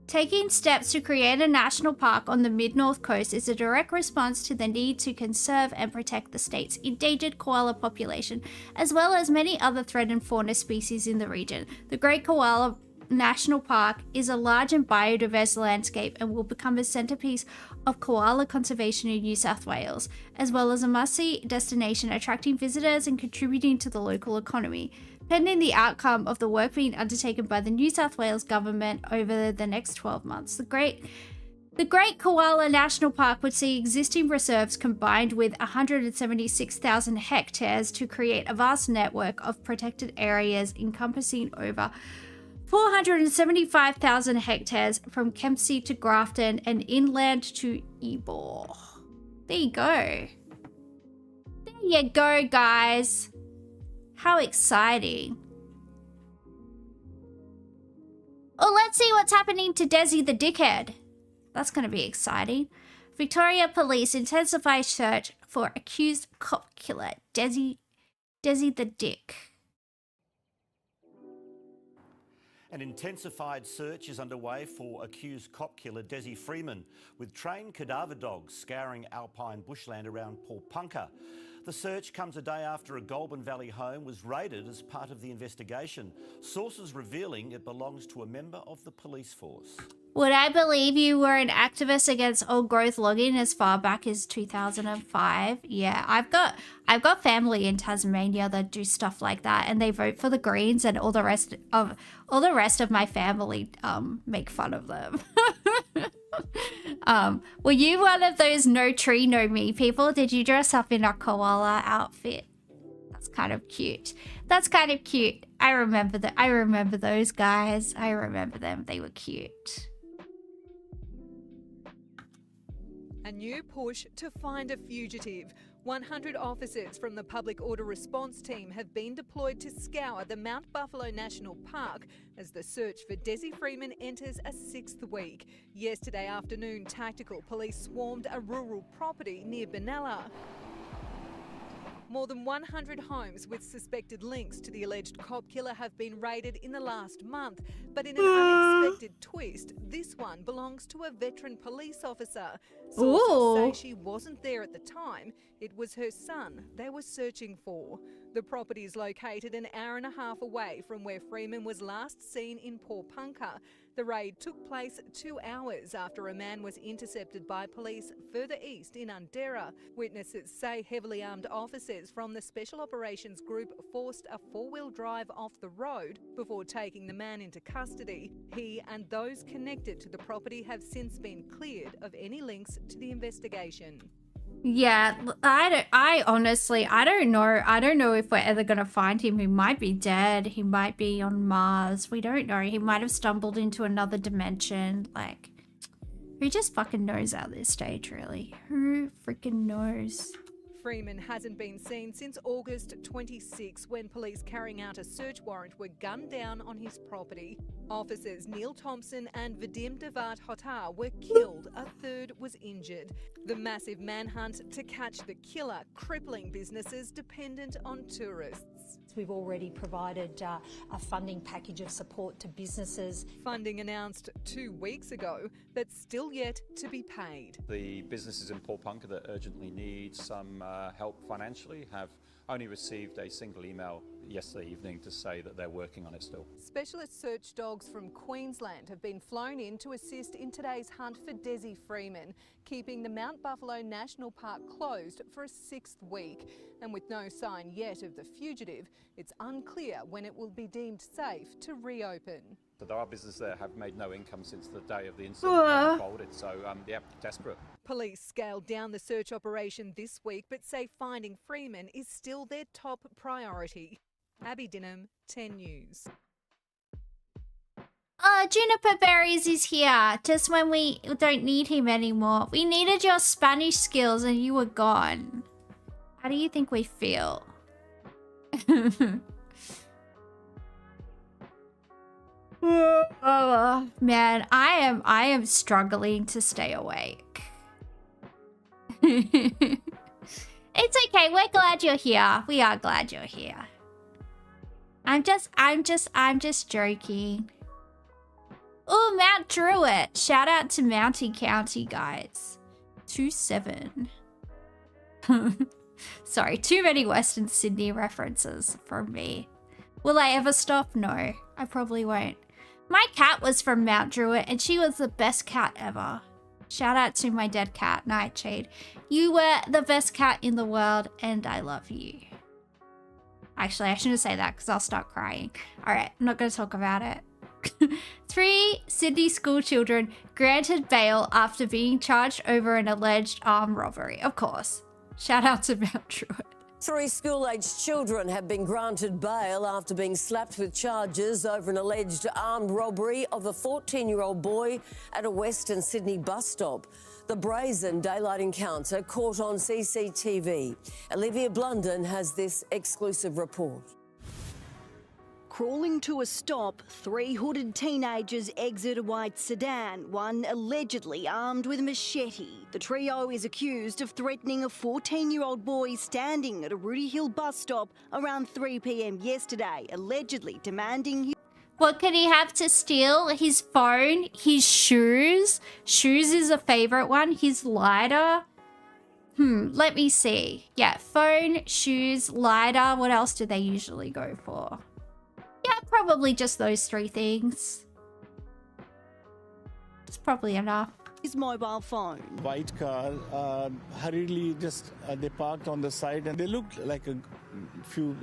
Taking steps to create a national park on the mid-north coast is a direct response to the need to conserve and protect the state's endangered koala population, as well as many other threatened fauna species in the region. The Great Koala National Park is a large and biodiverse landscape and will become a centerpiece of koala conservation in New South Wales, as well as a must-see destination attracting visitors and contributing to the local economy. Pending the outcome of the work being undertaken by the New South Wales government over the next 12 months, the Great Koala National Park would see existing reserves combined with 176,000 hectares to create a vast network of protected areas encompassing over 475,000 hectares from Kempsey to Grafton and inland to Ebor. There you go. There you go, guys. How exciting. Oh, let's see what's happening to Desi the Dickhead. That's going to be exciting. Victoria Police intensify search for accused cop killer Desi the Dick. An intensified search is underway for accused cop killer Desi Freeman, with trained cadaver dogs scouring alpine bushland around Paulpunka. The search comes a day after a Goulburn Valley home was raided as part of the investigation. Sources revealing it belongs to a member of the police force. Would I believe you were an activist against old growth logging as far back as 2005? Yeah, I've got family in Tasmania that do stuff like that, and they vote for the Greens, and all the rest of my family make fun of them. Were you one of those no tree, no me people? Did you dress up in a koala outfit? That's kind of cute. That's kind of cute. I remember those guys. I remember them. They were cute. A new push to find a fugitive. 100 officers from the Public Order Response Team have been deployed to scour the Mount Buffalo National Park as the search for Desi Freeman enters a 6th week. Yesterday afternoon, tactical police swarmed a rural property near Benalla. More than 100 homes with suspected links to the alleged cop killer have been raided in the last month. But in an unexpected twist, this one belongs to a veteran police officer. Sources say she wasn't there at the time. It was her son they were searching for. The property is located an hour and a half away from where Freeman was last seen in Paulpunka. The raid took place 2 hours after a man was intercepted by police further east in Undera. Witnesses say heavily armed officers from the Special Operations Group forced a 4-wheel drive off the road before taking the man into custody. He and those connected to the property have since been cleared of any links to the investigation. Yeah, I honestly don't know. I don't know if we're ever going to find him. He might be dead. He might be on Mars. We don't know. He might have stumbled into another dimension. Like, who just fucking knows at this stage, really? Who freaking knows? Freeman hasn't been seen since August 26, when police carrying out a search warrant were gunned down on his property. Officers Neil Thompson and Vadim Devat Hotar were killed. A third was injured. The massive manhunt to catch the killer, crippling businesses dependent on tourists. We've already provided a funding package of support to businesses. Funding announced 2 weeks ago that's still yet to be paid. The businesses in Paulpunka that urgently need some help financially have only received a single email yesterday evening to say that they're working on it still. Specialist search dogs from Queensland have been flown in to assist in today's hunt for Desi Freeman, keeping the Mount Buffalo National Park closed for a 6th week. And with no sign yet of the fugitive, it's unclear when it will be deemed safe to reopen. So there are businesses that have made no income since the day of the incident unfolded, so yeah, desperate. Police scaled down the search operation this week, but say finding Freeman is still their top priority. Abby Dinham, 10 News. Juniper Berries is here, just when we don't need him anymore. We needed your Spanish skills and you were gone. How do you think we feel? Oh, man, I am struggling to stay awake. It's okay, we're glad you're here. We are glad you're here. I'm just joking. Oh, Mount Druitt. Shout out to Mountie County, guys. 2-7. Sorry, too many Western Sydney references from me. Will I ever stop? No, I probably won't. My cat was from Mount Druitt and she was the best cat ever. Shout out to my dead cat, Nightshade. You were the best cat in the world and I love you. Actually, I shouldn't say that because I'll start crying. All right, I'm not going to talk about it. 3 Sydney school children granted bail after being charged over an alleged armed robbery. Of course. Shout out to Mount Druitt. 3 school-aged children have been granted bail after being slapped with charges over an alleged armed robbery of a 14-year-old boy at a Western Sydney bus stop. The brazen daylight encounter caught on CCTV. Olivia Blunden has this exclusive report. Crawling to a stop, 3 hooded teenagers exit a white sedan, one allegedly armed with a machete. The trio is accused of threatening a 14-year-old boy standing at a Rooty Hill bus stop around 3 p.m. yesterday, allegedly demanding his... What could he have to steal? His phone, his shoes. Shoes is a favorite one. His lighter. Let me see. Yeah, phone, shoes, lighter. What else do they usually go for? Yeah, probably just those 3 things. It's probably enough. His mobile phone. White car, hurriedly just they parked on the side and they looked like a few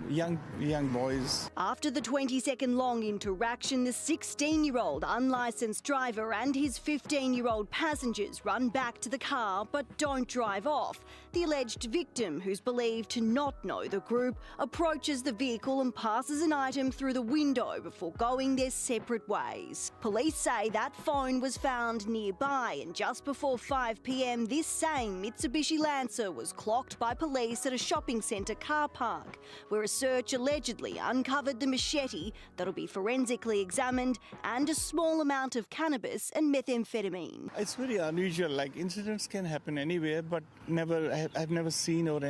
young boys. After the 20-second long interaction, the 16-year-old unlicensed driver and his 15-year-old passengers run back to the car but don't drive off. The alleged victim, who's believed to not know the group, approaches the vehicle and passes an item through the window before going their separate ways. Police say that phone was found nearby, and just before 5 p.m, this same Mitsubishi Lancer was clocked by police at a shopping centre car park, where a search allegedly uncovered the machete that'll be forensically examined and a small amount of cannabis and methamphetamine. It's very unusual, like incidents can happen anywhere, but I've never seen or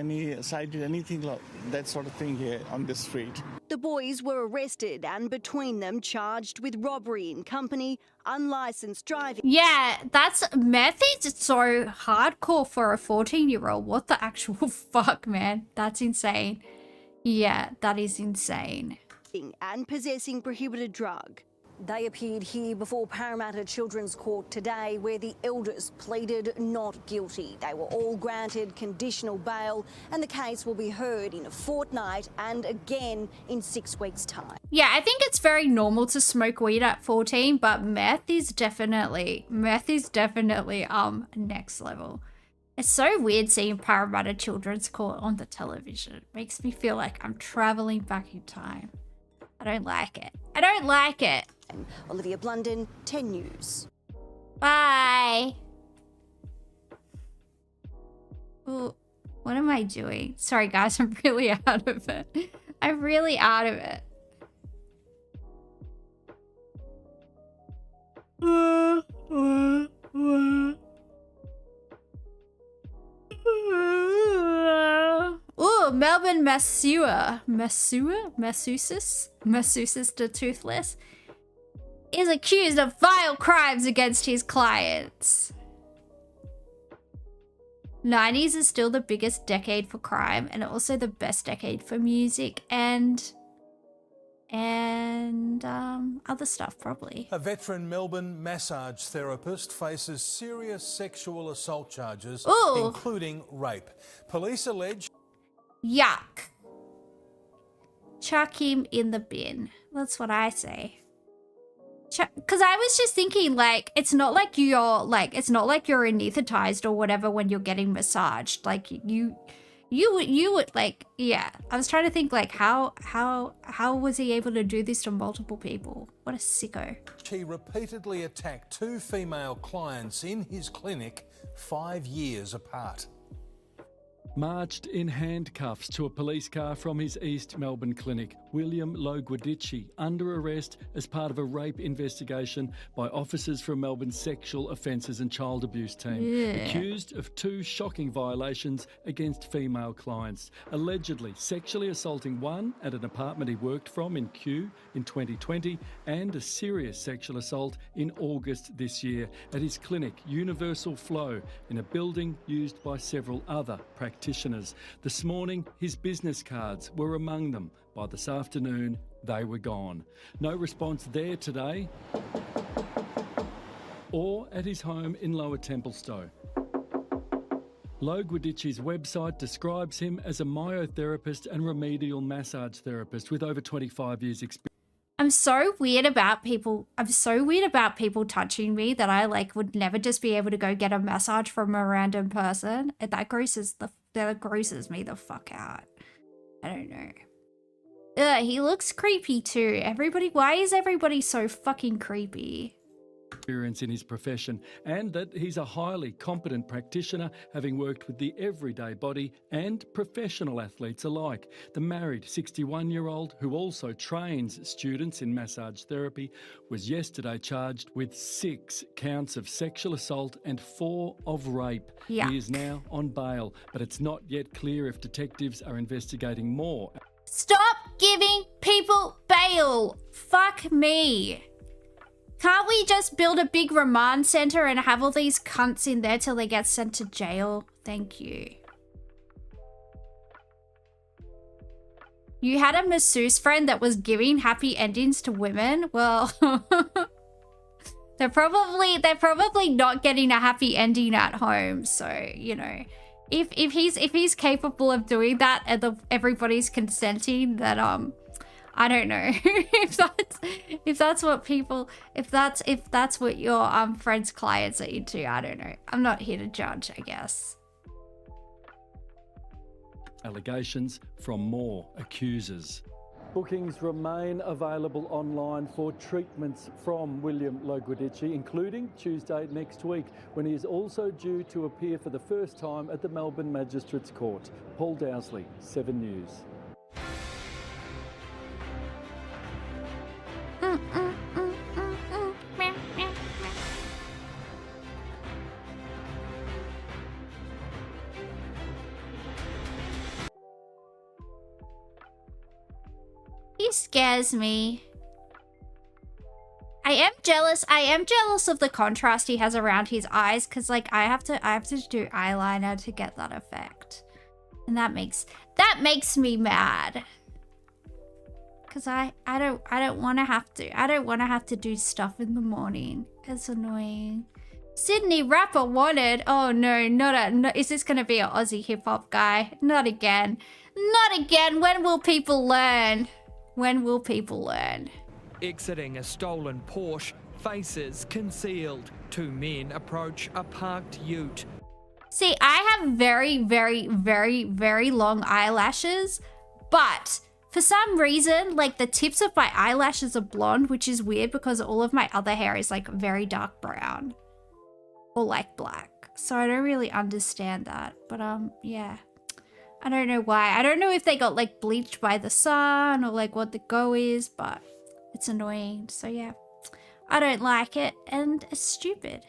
cited anything like that sort of thing here on this street. The boys were arrested and between them charged with robbery in company, unlicensed driving. Yeah, that's meth is so hardcore for a 14-year-old. What the actual fuck, man? That's insane. Yeah, that is insane. And possessing prohibited drug. They appeared here before Parramatta Children's Court today, where the elders pleaded not guilty. They were all granted conditional bail and the case will be heard in a fortnight and again in 6 weeks' time. Yeah, I think it's very normal to smoke weed at 14, but meth is definitely next level. It's so weird seeing Parramatta Children's Court on the television. It makes me feel like I'm traveling back in time. I don't like it. I don't like it. Olivia Blunden, 10 News. Bye. Ooh, what am I doing? Sorry, guys, I'm really out of it. I'm really out of it. Ooh, Melbourne Masseusis the Toothless is accused of vile crimes against his clients. 90s is still the biggest decade for crime and also the best decade for music and other stuff probably. A veteran Melbourne massage therapist faces serious sexual assault charges, including rape. Police allege... Yuck. Chuck him in the bin. That's what I say. Because I was just thinking, like, it's not like you're anesthetized or whatever when you're getting massaged. Like, you would like, yeah. I was trying to think, like, how was he able to do this to multiple people? What a sicko. He repeatedly attacked 2 female clients in his clinic 5 years apart. Marched in handcuffs to a police car from his East Melbourne clinic, William Loguadici under arrest as part of a rape investigation by officers from Melbourne's Sexual Offences and Child Abuse team, accused of 2 shocking violations against female clients, allegedly sexually assaulting one at an apartment he worked from in Kew in 2020 and a serious sexual assault in August this year at his clinic Universal Flow in a building used by several other practitioners. This morning, his business cards were among them. By this afternoon, they were gone. No response there today or at his home in Lower Templestowe. Loguadici's website describes him as a myotherapist and remedial massage therapist with over 25 years experience. I'm so weird about people touching me that I like would never just be able to go get a massage from a random person. That grosses me the fuck out. I don't know. He looks creepy too. Why is everybody so fucking creepy? Experience in his profession, and that he's a highly competent practitioner, having worked with the everyday body and professional athletes alike. The married 61-year-old, who also trains students in massage therapy, was yesterday charged with 6 counts of sexual assault and 4 of rape. Yuck. He is now on bail, but it's not yet clear if detectives are investigating more. Stop giving people bail. Fuck me. Can't we just build a big remand center and have all these cunts in there till they get sent to jail? Thank you. You had a masseuse friend that was giving happy endings to women? Well, they're probably not getting a happy ending at home. So, you know, if he's capable of doing that and everybody's consenting, then I don't know if that's what your friends' clients are into. I don't know. I'm not here to judge, I guess. Allegations from more accusers. Bookings remain available online for treatments from William Loguadici, including Tuesday next week, when he is also due to appear for the first time at the Melbourne Magistrates Court. Paul Dowsley, 7 News. He scares me. I am jealous of the contrast he has around his eyes, because like I have to do eyeliner to get that effect. And that makes me mad. Cause I don't want to have to do stuff in the morning. It's annoying. Sydney rapper wanted. Oh no, is this gonna be an Aussie hip hop guy? Not again. Not again. When will people learn? When will people learn? Exiting a stolen Porsche, faces concealed. 2 men approach a parked ute. See, I have very, very, very, very long eyelashes, but for some reason, like the tips of my eyelashes are blonde, which is weird because all of my other hair is like very dark brown or like black. So I don't really understand that, but yeah. I don't know why. I don't know if they got like bleached by the sun or like what the go is, but it's annoying. So yeah, I don't like it and it's stupid.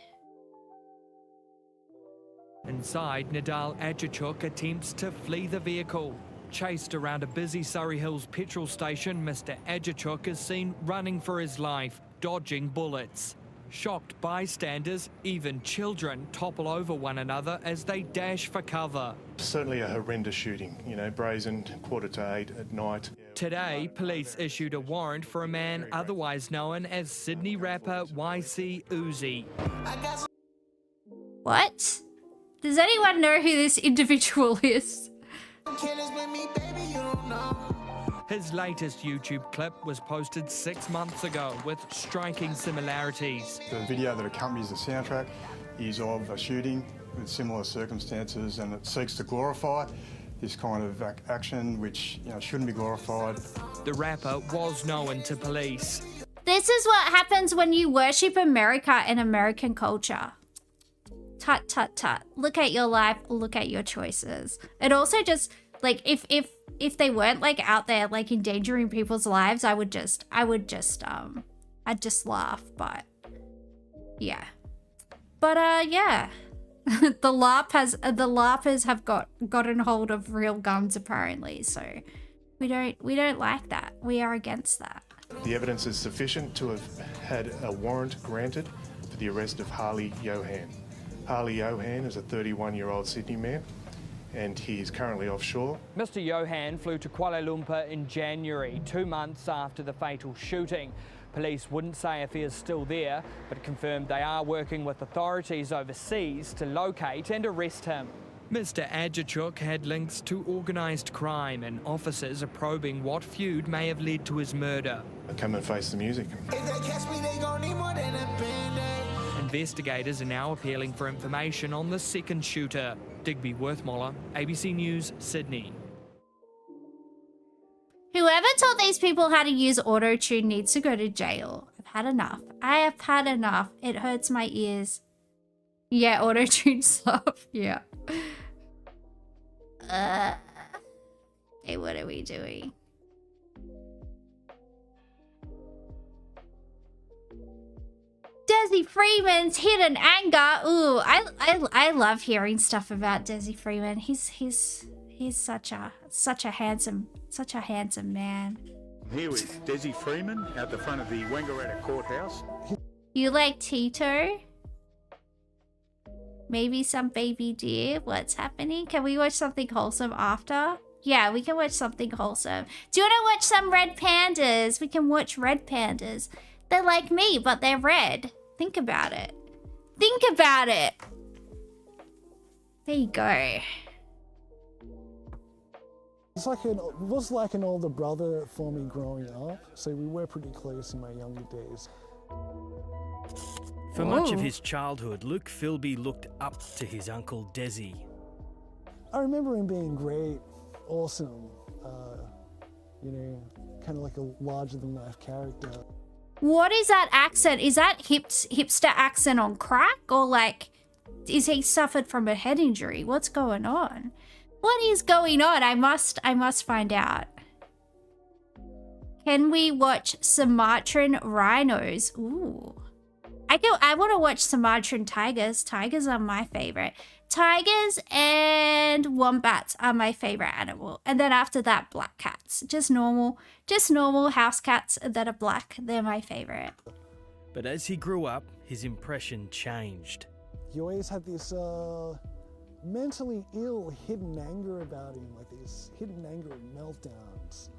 Inside, Nadal Ajachuk attempts to flee the vehicle. Chased around a busy Surrey Hills petrol station, Mr. Ajachuk is seen running for his life, dodging bullets. Shocked bystanders, even children, topple over one another as they dash for cover. Certainly a horrendous shooting, you know, brazen, 8:15 at night. Today, police issued a warrant for a man otherwise known as Sydney rapper YC Uzi. What? Does anyone know who this individual is? His latest YouTube clip was posted 6 months ago with striking similarities. The video that accompanies the soundtrack is of a shooting with similar circumstances, and it seeks to glorify this kind of action which, you know, shouldn't be glorified. The rapper was known to police. This is what happens when you worship America and American culture. Tut, tut, tut. Look at your life, look at your choices. It also just, like, if they weren't, like, out there, like, endangering people's lives, I'd just laugh, but, yeah. But, yeah. The LARPers have gotten hold of real guns, apparently, so we don't like that. We are against that. The evidence is sufficient to have had a warrant granted for the arrest of Harley Johan. Harley Johan is a 31-year-old Sydney man, and he is currently offshore. Mr. Johan flew to Kuala Lumpur in January, 2 months after the fatal shooting. Police wouldn't say if he is still there, but confirmed they are working with authorities overseas to locate and arrest him. Mr. Adjachuk had links to organised crime, and officers are probing what feud may have led to his murder. Come and face the music. Investigators are now appealing for information on the second shooter. Digby Worthmoller, ABC News, Sydney. Whoever taught these people how to use auto-tune needs to go to jail. I've had enough. I have had enough. It hurts my ears. Yeah, auto-tune stuff. Yeah. Okay, what are we doing? Desi Freeman's hidden anger. Ooh, I love hearing stuff about Desi Freeman. He's such a handsome man. I'm here with Desi Freeman out the front of the Wangaratta Courthouse. You like Tito? Maybe some baby deer? What's happening? Can we watch something wholesome after? Yeah, we can watch something wholesome. Do you want to watch some red pandas? We can watch red pandas. They're like me, but they're red. Think about it. Think about it. There you go. It was like an older brother for me growing up, so we were pretty close in my younger days. For much of his childhood, Luke Philby looked up to his uncle Desi. I remember him being great, awesome, you know, kind of like a larger-than-life character. What is that accent? Is that hipster accent on crack? Or like, is he suffered from a head injury? What's going on? What is going on? I must find out. Can we watch Sumatran rhinos? Ooh. I want to watch Sumatran tigers. Tigers are my favorite. Tigers and wombats are my favorite animal. And then after that, black cats. Just normal house cats that are black. They're my favorite. But as he grew up, his impression changed. He always had this mentally ill hidden anger about him, like these hidden anger meltdowns.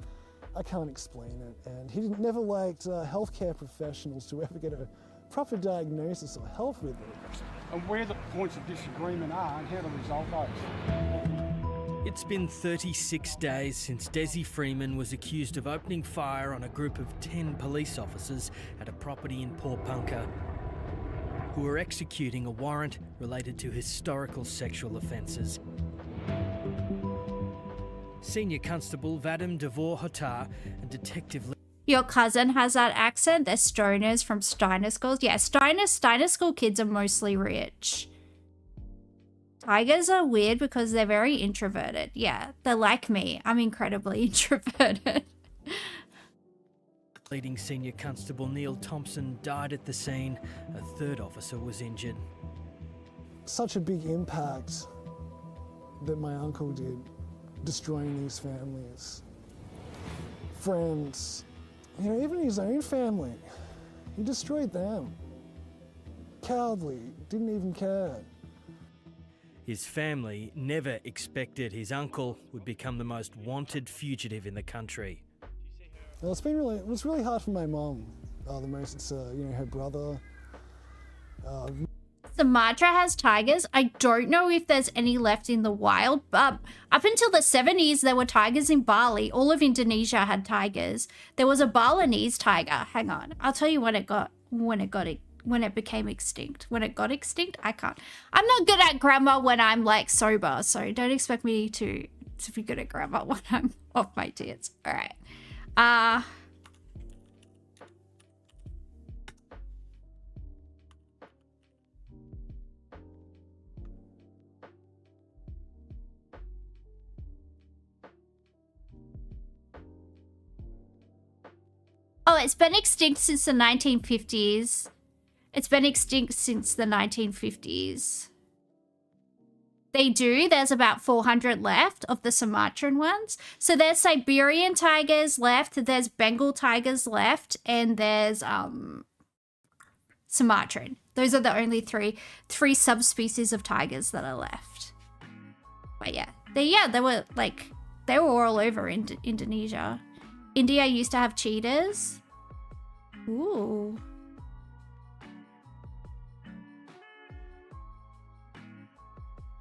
I can't explain it. And he never liked healthcare professionals to ever get a proper diagnosis or help with it. And where the points of disagreement are and how to resolve those. It's been 36 days since Desi Freeman was accused of opening fire on a group of 10 police officers at a property in Porpunka, who were executing a warrant related to historical sexual offences. Senior Constable Vadim Devor Hotar and Detective... Your cousin has that accent. They're stoners from Steiner schools. Yeah, Steiner school kids are mostly rich. Tigers are weird because they're very introverted. Yeah, they're like me. I'm incredibly introverted. Leading Senior Constable Neil Thompson died at the scene. A third officer was injured. Such a big impact that my uncle did, destroying these families, friends, you know, even his own family. He destroyed them. cowardly, didn't even care. His family never expected his uncle would become the most wanted fugitive in the country. Well, it was really hard for my mum. The most, her brother. Sumatra has tigers. I don't know if there's any left in the wild, but up until the 70s, there were tigers in Bali. All of Indonesia had tigers. There was a Balinese tiger. Hang on, I'll tell you when it became extinct. When it got extinct, I can't. I'm not good at grammar when I'm like sober, so don't expect me to be good at grammar when I'm off my tits. All right. Oh, it's been extinct since the 1950s. It's been extinct since the 1950s. They do. There's about 400 left of the Sumatran ones. So there's Siberian tigers left, there's Bengal tigers left, and there's Sumatran. Those are the only three subspecies of tigers that are left. But yeah, they were all over Indonesia. India used to have cheetahs. Ooh.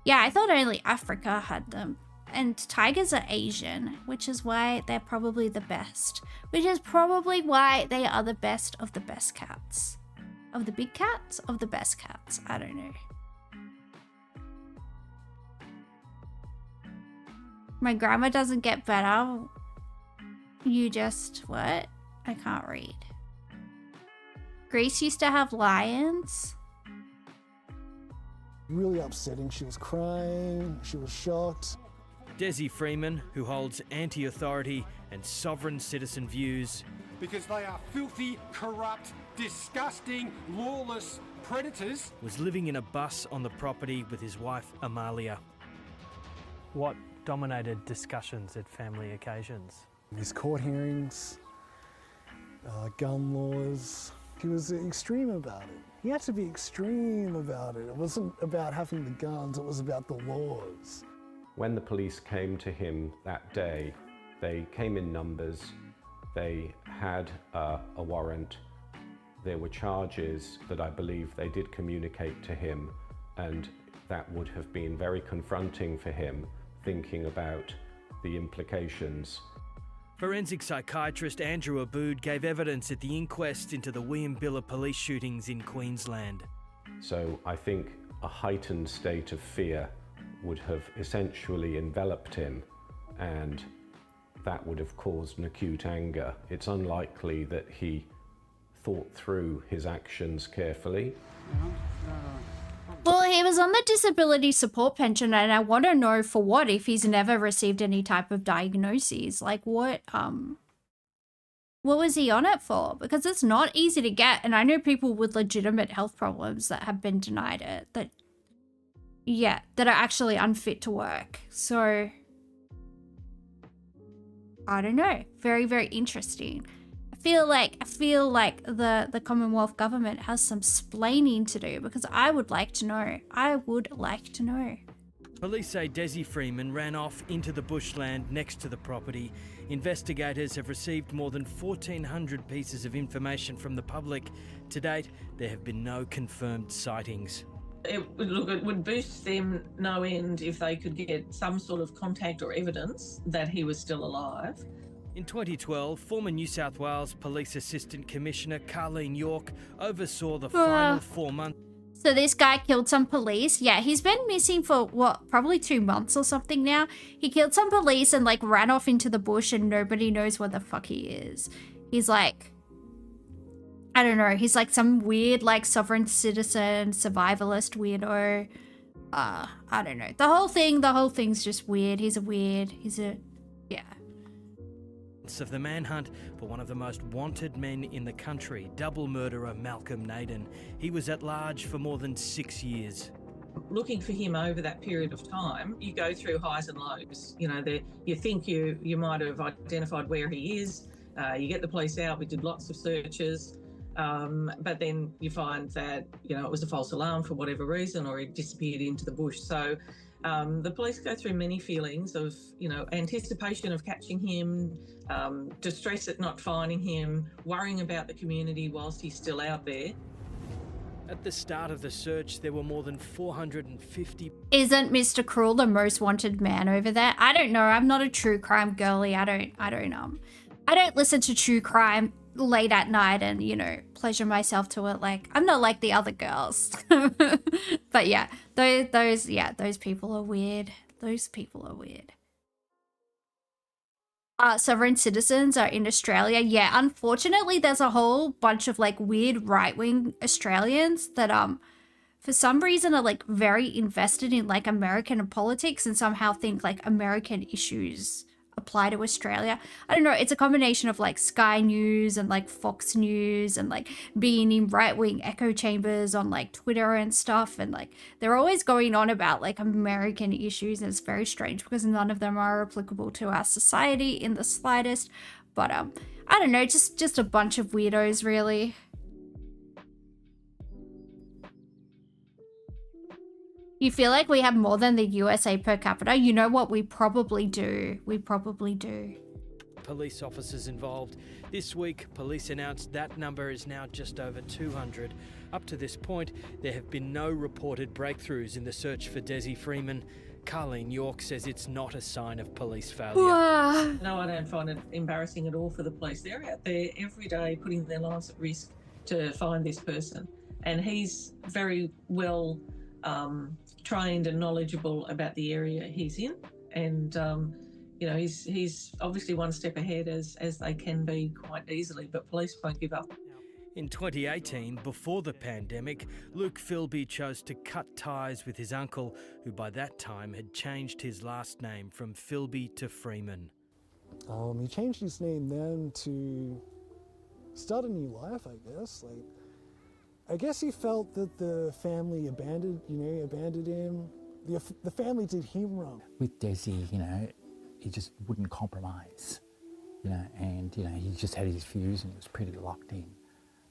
Yeah, I thought only Africa had them. And tigers are Asian, which is why they're probably the best. Which is probably why they are the best of the best cats. Of the big cats? Of the best cats. I don't know. My grammar doesn't get better. You just, what? I can't read. Greece used to have lions. Really upsetting. She was crying. She was shocked. Desi Freeman, who holds anti-authority and sovereign citizen views. Because they are filthy, corrupt, disgusting, lawless predators. Was living in a bus on the property with his wife, Amalia. What dominated discussions at family occasions? His court hearings, gun laws. He was extreme about it. He had to be extreme about it. It wasn't about having the guns, it was about the laws. When the police came to him that day, they came in numbers, they had a warrant, there were charges that I believe they did communicate to him, and that would have been very confronting for him, thinking about the implications. Forensic psychiatrist Andrew Abood gave evidence at the inquest into the Williambilla police shootings in Queensland. So I think a heightened state of fear would have essentially enveloped him, and that would have caused an acute anger. It's unlikely that he thought through his actions carefully. Well, he was on the disability support pension, and I want to know for what if he's never received any type of diagnoses. Like what was he on it for? Because it's not easy to get, and I know people with legitimate health problems that have been denied it, that are actually unfit to work. So I don't know. Very, very interesting. I feel like the Commonwealth government has some splaining to do, because I would like to know. I would like to know. Police say Desi Freeman ran off into the bushland next to the property. Investigators have received more than 1,400 pieces of information from the public. To date, there have been no confirmed sightings. It would boost them no end if they could get some sort of contact or evidence that he was still alive. In 2012, former New South Wales Police Assistant Commissioner Carleen York oversaw the final 4 months. So this guy killed some police. Yeah, he's been missing for, what, probably 2 months or something now. He killed some police and, like, ran off into the bush, and nobody knows where the fuck he is. He's, like, I don't know. He's, like, some weird, like, sovereign citizen, survivalist weirdo. I don't know. The whole thing's just weird. Yeah. Of the manhunt for one of the most wanted men in the country, double murderer Malcolm Naden. He was at large for more than 6 years. Looking for him over that period of time, you go through highs and lows. You know, you think you might have identified where he is. You get the police out. We did lots of searches. But then you find that, you know, it was a false alarm for whatever reason, or he disappeared into the bush. So the police go through many feelings of, you know, anticipation of catching him, distress at not finding him, worrying about the community whilst he's still out there. At the start of the search, there were more than 450. Isn't Mr. Cruel the most wanted man over there? I don't know. I'm not a true crime girly. I don't listen to true crime late at night and, you know, pleasure myself to it. Like, I'm not like the other girls. But yeah, those people are weird. Those people are weird. Sovereign citizens are in Australia. Yeah, unfortunately, there's a whole bunch of like weird right-wing Australians that for some reason are like very invested in like American politics and somehow think like American issues apply to Australia. I don't know, it's a combination of like Sky News and like Fox News and like being in right-wing echo chambers on like Twitter and stuff, and like they're always going on about like American issues, and it's very strange because none of them are applicable to our society in the slightest. But I don't know, just a bunch of weirdos really. You feel like we have more than the USA per capita? You know what? We probably do. We probably do. Police officers involved. This week, police announced that number is now just over 200. Up to this point, there have been no reported breakthroughs in the search for Desi Freeman. Carleen York says it's not a sign of police failure. No, I don't find it embarrassing at all for the police. They're out there every day putting their lives at risk to find this person. And he's very well trained and knowledgeable about the area he's in, and you know, he's obviously one step ahead as they can be quite easily, but police won't give up. In 2018, before the pandemic, Luke Philby chose to cut ties with his uncle, who by that time had changed his last name from Philby to Freeman. He changed his name then to start a new life, I guess. Like, I guess he felt that the family abandoned him. The family did him wrong. With Desi, you know, he just wouldn't compromise, you know, and, you know, he just had his views and he was pretty locked in.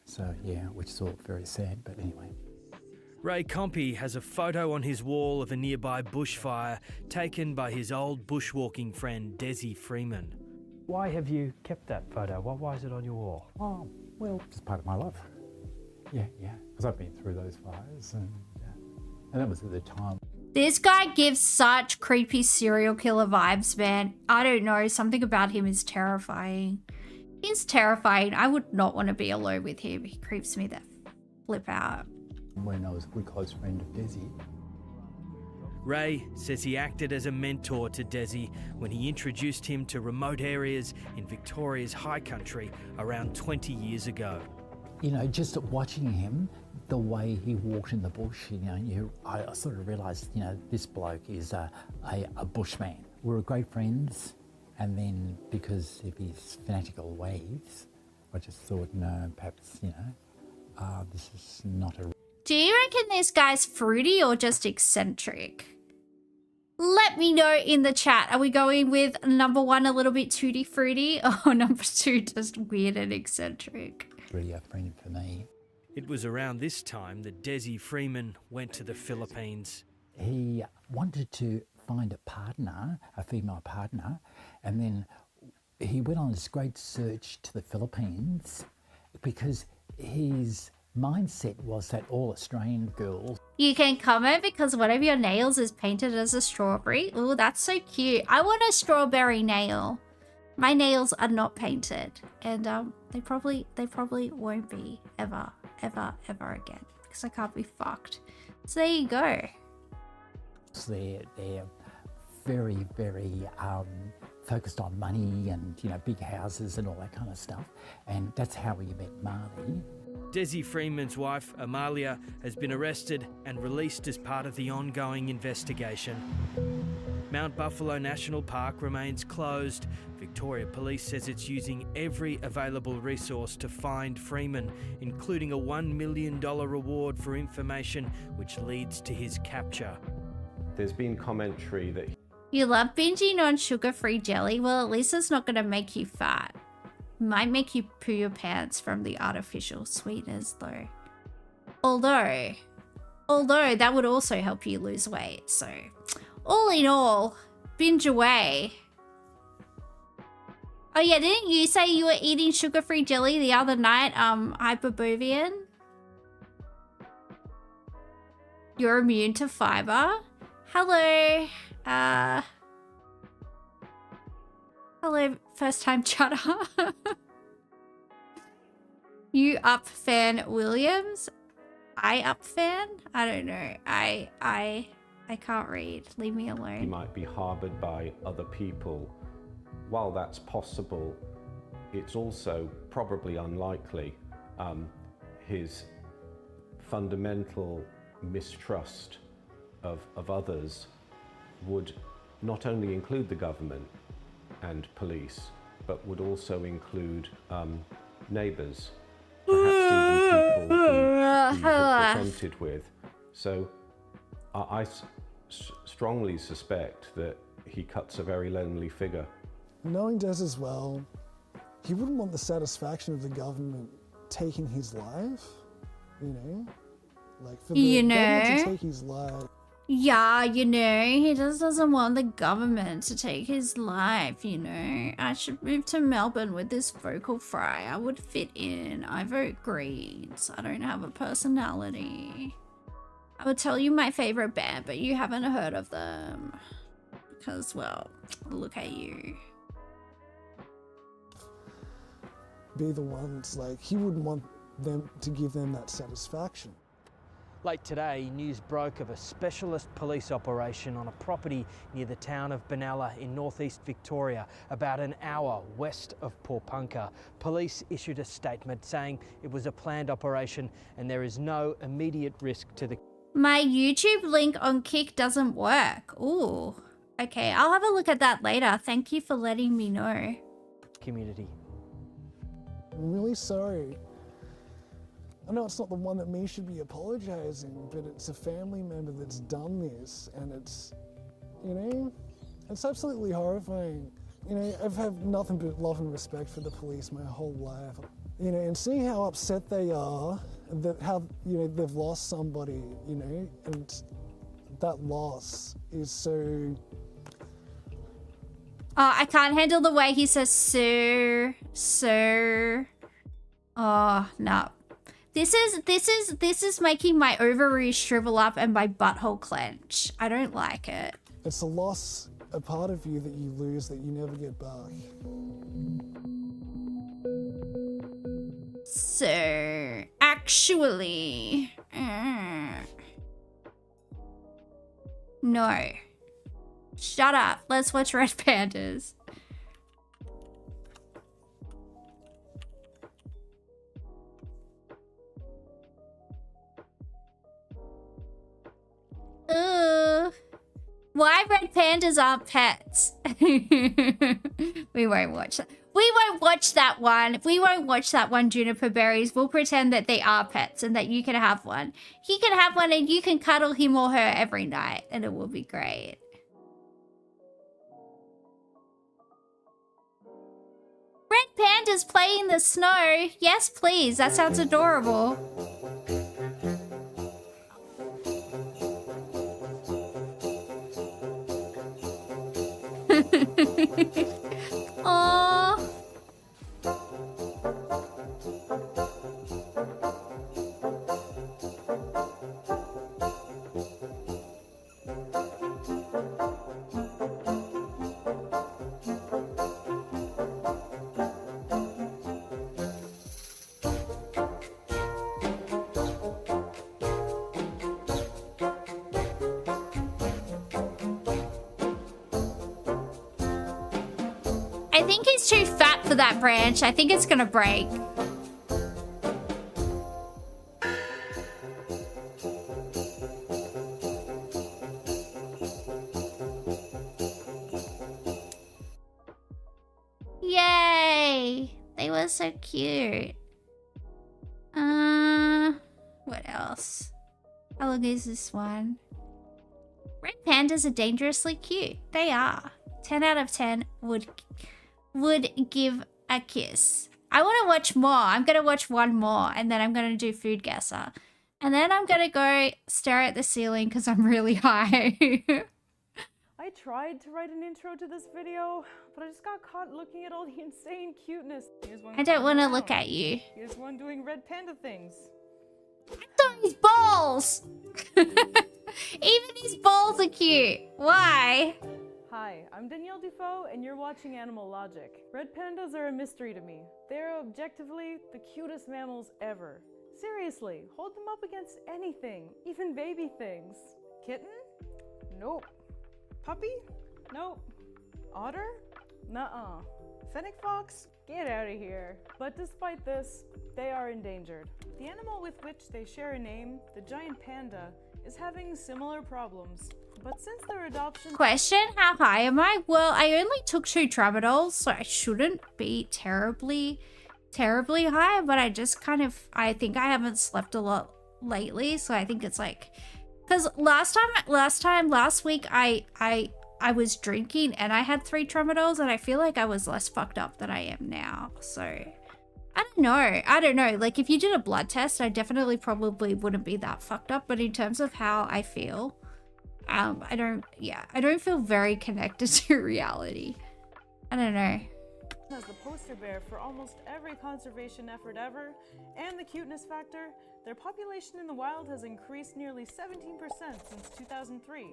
So, yeah, which is all very sad, but anyway. Ray Compey has a photo on his wall of a nearby bushfire taken by his old bushwalking friend, Desi Freeman. Why have you kept that photo? Why is it on your wall? Oh, well, it's part of my life. Yeah, because I've been through those fires, and that was at the time. This guy gives such creepy serial killer vibes, man. I don't know, something about him is terrifying. He's terrifying. I would not want to be alone with him. He creeps me the flip out. When I was a good close friend of Desi. Ray says he acted as a mentor to Desi when he introduced him to remote areas in Victoria's high country around 20 years ago. You know, just watching him, the way he walked in the bush, you know, I sort of realised, you know, this bloke is a bushman. We were great friends, and then because of his fanatical ways, I just thought, no, perhaps, you know, this is not a... Do you reckon this guy's fruity or just eccentric? Let me know in the chat. Are we going with number one, a little bit tutti fruity, or number two, just weird and eccentric? Really a friend for me. It was around this time that Desi Freeman went to the Philippines. He wanted to find a partner, a female partner, and then he went on this great search to the Philippines because his mindset was that all Australian girls... You can comment because one of your nails is painted as a strawberry. Ooh, that's so cute. I want a strawberry nail. My nails are not painted, and they probably won't be ever again because I can't be fucked. So there you go. They're very, very focused on money and, you know, big houses and all that kind of stuff, and that's how we met Marley. Desi Freeman's wife, Amalia, has been arrested and released as part of the ongoing investigation. Mount Buffalo National Park remains closed. Victoria Police says it's using every available resource to find Freeman, including a $1 million reward for information which leads to his capture. There's been commentary that... You love binging on sugar-free jelly? Well, at least it's not going to make you fat. Might make you poo your pants from the artificial sweeteners though. Although that would also help you lose weight. So all in all, binge away. Oh yeah, didn't you say you were eating sugar-free jelly the other night, Hyperbovian? You're immune to fiber. Hello. Hello, first time chatter. You up fan Williams? I up fan? I don't know. I can't read. Leave me alone. He might be harbored by other people. While that's possible, it's also probably unlikely. His fundamental mistrust of others would not only include the government and police, but would also include neighbours, perhaps even people who he was presented with. So I strongly suspect that he cuts a very lonely figure. Knowing Des as well, he wouldn't want the satisfaction of the government taking his life, you know? Like, for the government to take his life. Yeah, you know, he just doesn't want the government to take his life, you know. I should move to Melbourne with this vocal fry. I would fit in. I vote Greens. I don't have a personality. I would tell you my favorite band, but you haven't heard of them. Because, well, look at you. Be the ones, like, he wouldn't want them to give them that satisfaction. Late today, news broke of a specialist police operation on a property near the town of Benalla in northeast Victoria, about an hour west of Porpunka. Police issued a statement saying it was a planned operation and there is no immediate risk to the... My YouTube link on Kick doesn't work. Ooh. Okay, I'll have a look at that later. Thank you for letting me know. Community. I'm really sorry. I know it's not the one that me should be apologising, but it's a family member that's done this, and it's, you know, it's absolutely horrifying. You know, I've had nothing but love and respect for the police my whole life. You know, and seeing how upset they are, and that how, you know, they've lost somebody, you know, and that loss is so... Oh, I can't handle the way he says so. Oh, no. This is making my ovaries shrivel up and my butthole clench. I don't like it. It's a loss, a part of you that you lose that you never get back. So, actually... No. Shut up. Let's watch Red Pandas. Why red pandas aren't pets? We won't watch that. We won't watch that one. We won't watch that one, Juniper Berries. We'll pretend that they are pets and that you can have one. He can have one and you can cuddle him or her every night and it will be great. Red pandas play in the snow. Yes, please. That sounds adorable. Aww. I think he's too fat for that branch. I think it's gonna break. Yay! They were so cute. What else? How long is this one? Red pandas are dangerously cute. They are. 10 out of 10 would give a kiss. I want to watch more. I'm going to watch one more and then I'm going to do food guesser. And then I'm going to go stare at the ceiling because I'm really high. I tried to write an intro to this video, but I just got caught looking at all the insane cuteness. I don't want to look at you. Here's one doing red panda things. His balls! Even his balls are cute. Why? Hi, I'm Danielle Dufault, and you're watching Animal Logic. Red pandas are a mystery to me. They're objectively the cutest mammals ever. Seriously, hold them up against anything, even baby things. Kitten? Nope. Puppy? Nope. Otter? Nuh-uh. Fennec fox? Get out of here. But despite this, they are endangered. The animal with which they share a name, the giant panda, is having similar problems. But since their adoption... Question, how high am I? Well, I only took 2 Tramadols, so I shouldn't be terribly high, but I just kind of, I think I haven't slept a lot lately, so I think it's like, because last week I was drinking and I had 3 Tramadols and I feel like I was less fucked up than I am now, so I don't know, like if you did a blood test, I definitely probably wouldn't be that fucked up, but in terms of how I feel, I don't feel very connected to reality. I don't know. As the poster bear for almost every conservation effort ever, and the cuteness factor, their population in the wild has increased nearly 17% since 2003,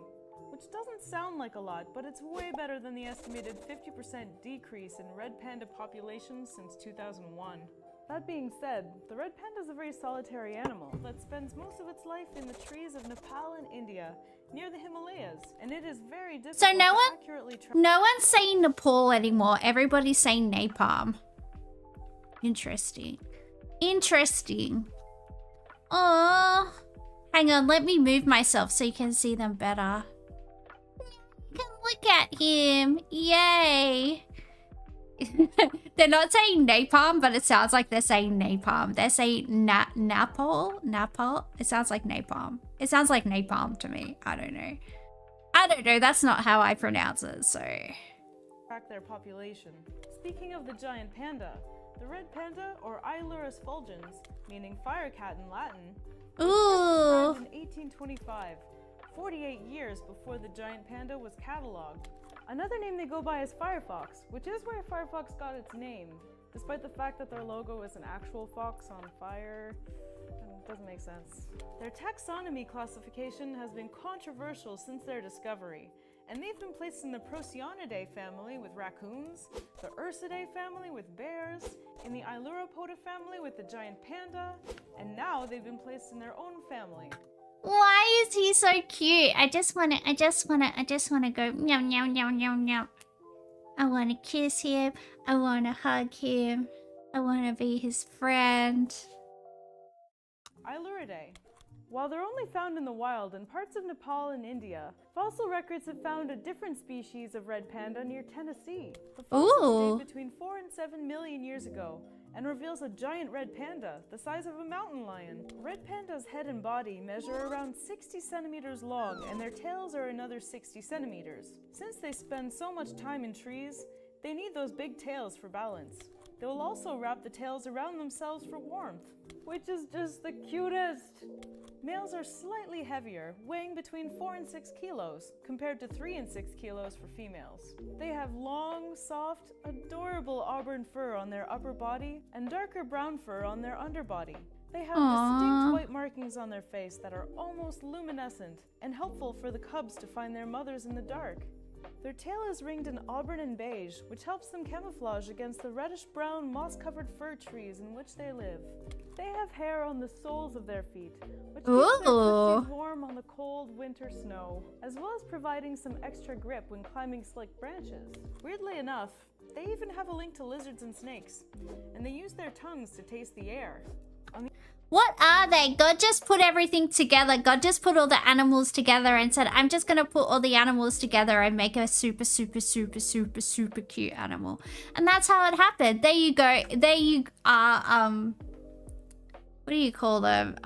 which doesn't sound like a lot, but it's way better than the estimated 50% decrease in red panda populations since 2001. That being said, the red panda is a very solitary animal that spends most of its life in the trees of Nepal and India, near the Himalayas, and it is very difficult so no to accurately one's saying Nepal anymore. Everybody's saying napalm. Interesting. Oh, hang on. Let me move myself so you can see them better. You can look at him. Yay. They're not saying napalm, but it sounds like they're saying napalm. They're saying napal. It sounds like napalm. It sounds like napalm to me. I don't know. That's not how I pronounce it, so. Track their population. Speaking of the giant panda, the red panda, or Ailurus fulgens, meaning fire cat in Latin, was in 1825, 48 years before the giant panda was catalogued. Another name they go by is Firefox, which is where Firefox got its name, despite the fact that their logo is an actual fox on fire. It doesn't make sense. Their taxonomy classification has been controversial since their discovery, and they've been placed in the Procyonidae family with raccoons, the Ursidae family with bears, in the Ailuropoda family with the giant panda, and now they've been placed in their own family. Why is he so cute? I just wanna go meow meow meow meow meow. I wanna kiss him. I wanna hug him. I wanna be his friend. Ailuridae. While they're only found in the wild in parts of Nepal and India, fossil records have found a different species of red panda near Tennessee. The fossil date between 4 and 7 million years ago and reveals a giant red panda the size of a mountain lion. Red pandas' head and body measure around 60 centimeters long, and their tails are another 60 centimeters. Since they spend so much time in trees, they need those big tails for balance. They will also wrap the tails around themselves for warmth, which is just the cutest. Males are slightly heavier, weighing between 4 and 6 kilos, compared to 3 and 6 kilos for females. They have long, soft, adorable auburn fur on their upper body and darker brown fur on their underbody. They have distinct white markings on their face that are almost luminescent and helpful for the cubs to find their mothers in the dark. Their tail is ringed in auburn and beige, which helps them camouflage against the reddish-brown, moss-covered fir trees in which they live. They have hair on the soles of their feet, which keeps their footsies warm on the cold winter snow, as well as providing some extra grip when climbing slick branches. Weirdly enough, they even have a link to lizards and snakes, and they use their tongues to taste the air. What are they? God just put everything together. God just put all the animals together and said, I'm just going to put all the animals together and make a super, super, super, super, super cute animal. And that's how it happened. There you go. There you are. What do you call them?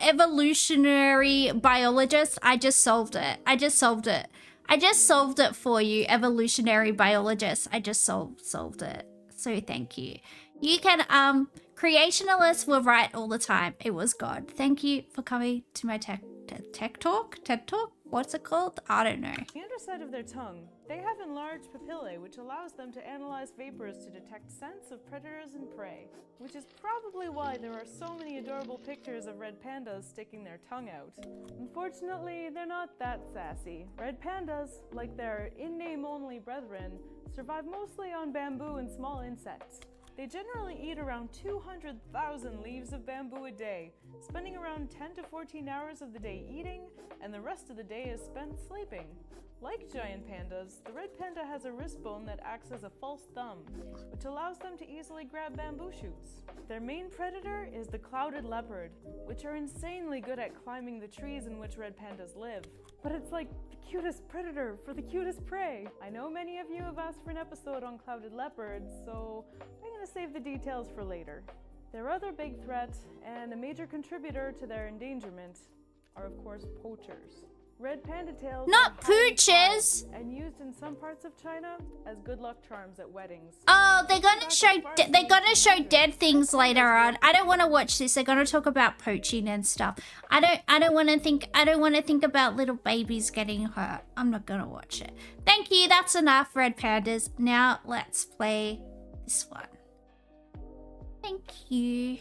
Evolutionary biologist. I just solved it. I just solved it for you, evolutionary biologist. I just solved it. So thank you. You can, creationalists were right all the time. It was God. Thank you for coming to my TED Talk? What's it called? I don't know. The underside of their tongue, they have enlarged papillae, which allows them to analyze vapors to detect scents of predators and prey, which is probably why there are so many adorable pictures of red pandas sticking their tongue out. Unfortunately, they're not that sassy. Red pandas, like their in-name-only brethren, survive mostly on bamboo and small insects. They generally eat around 200,000 leaves of bamboo a day, spending around 10 to 14 hours of the day eating, and the rest of the day is spent sleeping. Like giant pandas, the red panda has a wrist bone that acts as a false thumb, which allows them to easily grab bamboo shoots. Their main predator is the clouded leopard, which are insanely good at climbing the trees in which red pandas live. But it's like the cutest predator for the cutest prey. I know many of you have asked for an episode on clouded leopards, so I'm gonna save the details for later. Their other big threat, and a major contributor to their endangerment, are of course poachers. Red panda tails not pooches, and used in some parts of China as good luck charms at weddings. Oh, they're gonna show dead things later on. I don't want to watch this. They're gonna talk about poaching and stuff. I don't want to think about little babies getting hurt. I'm not gonna watch it. Thank you. That's enough, red pandas. Now let's play this one. Thank you.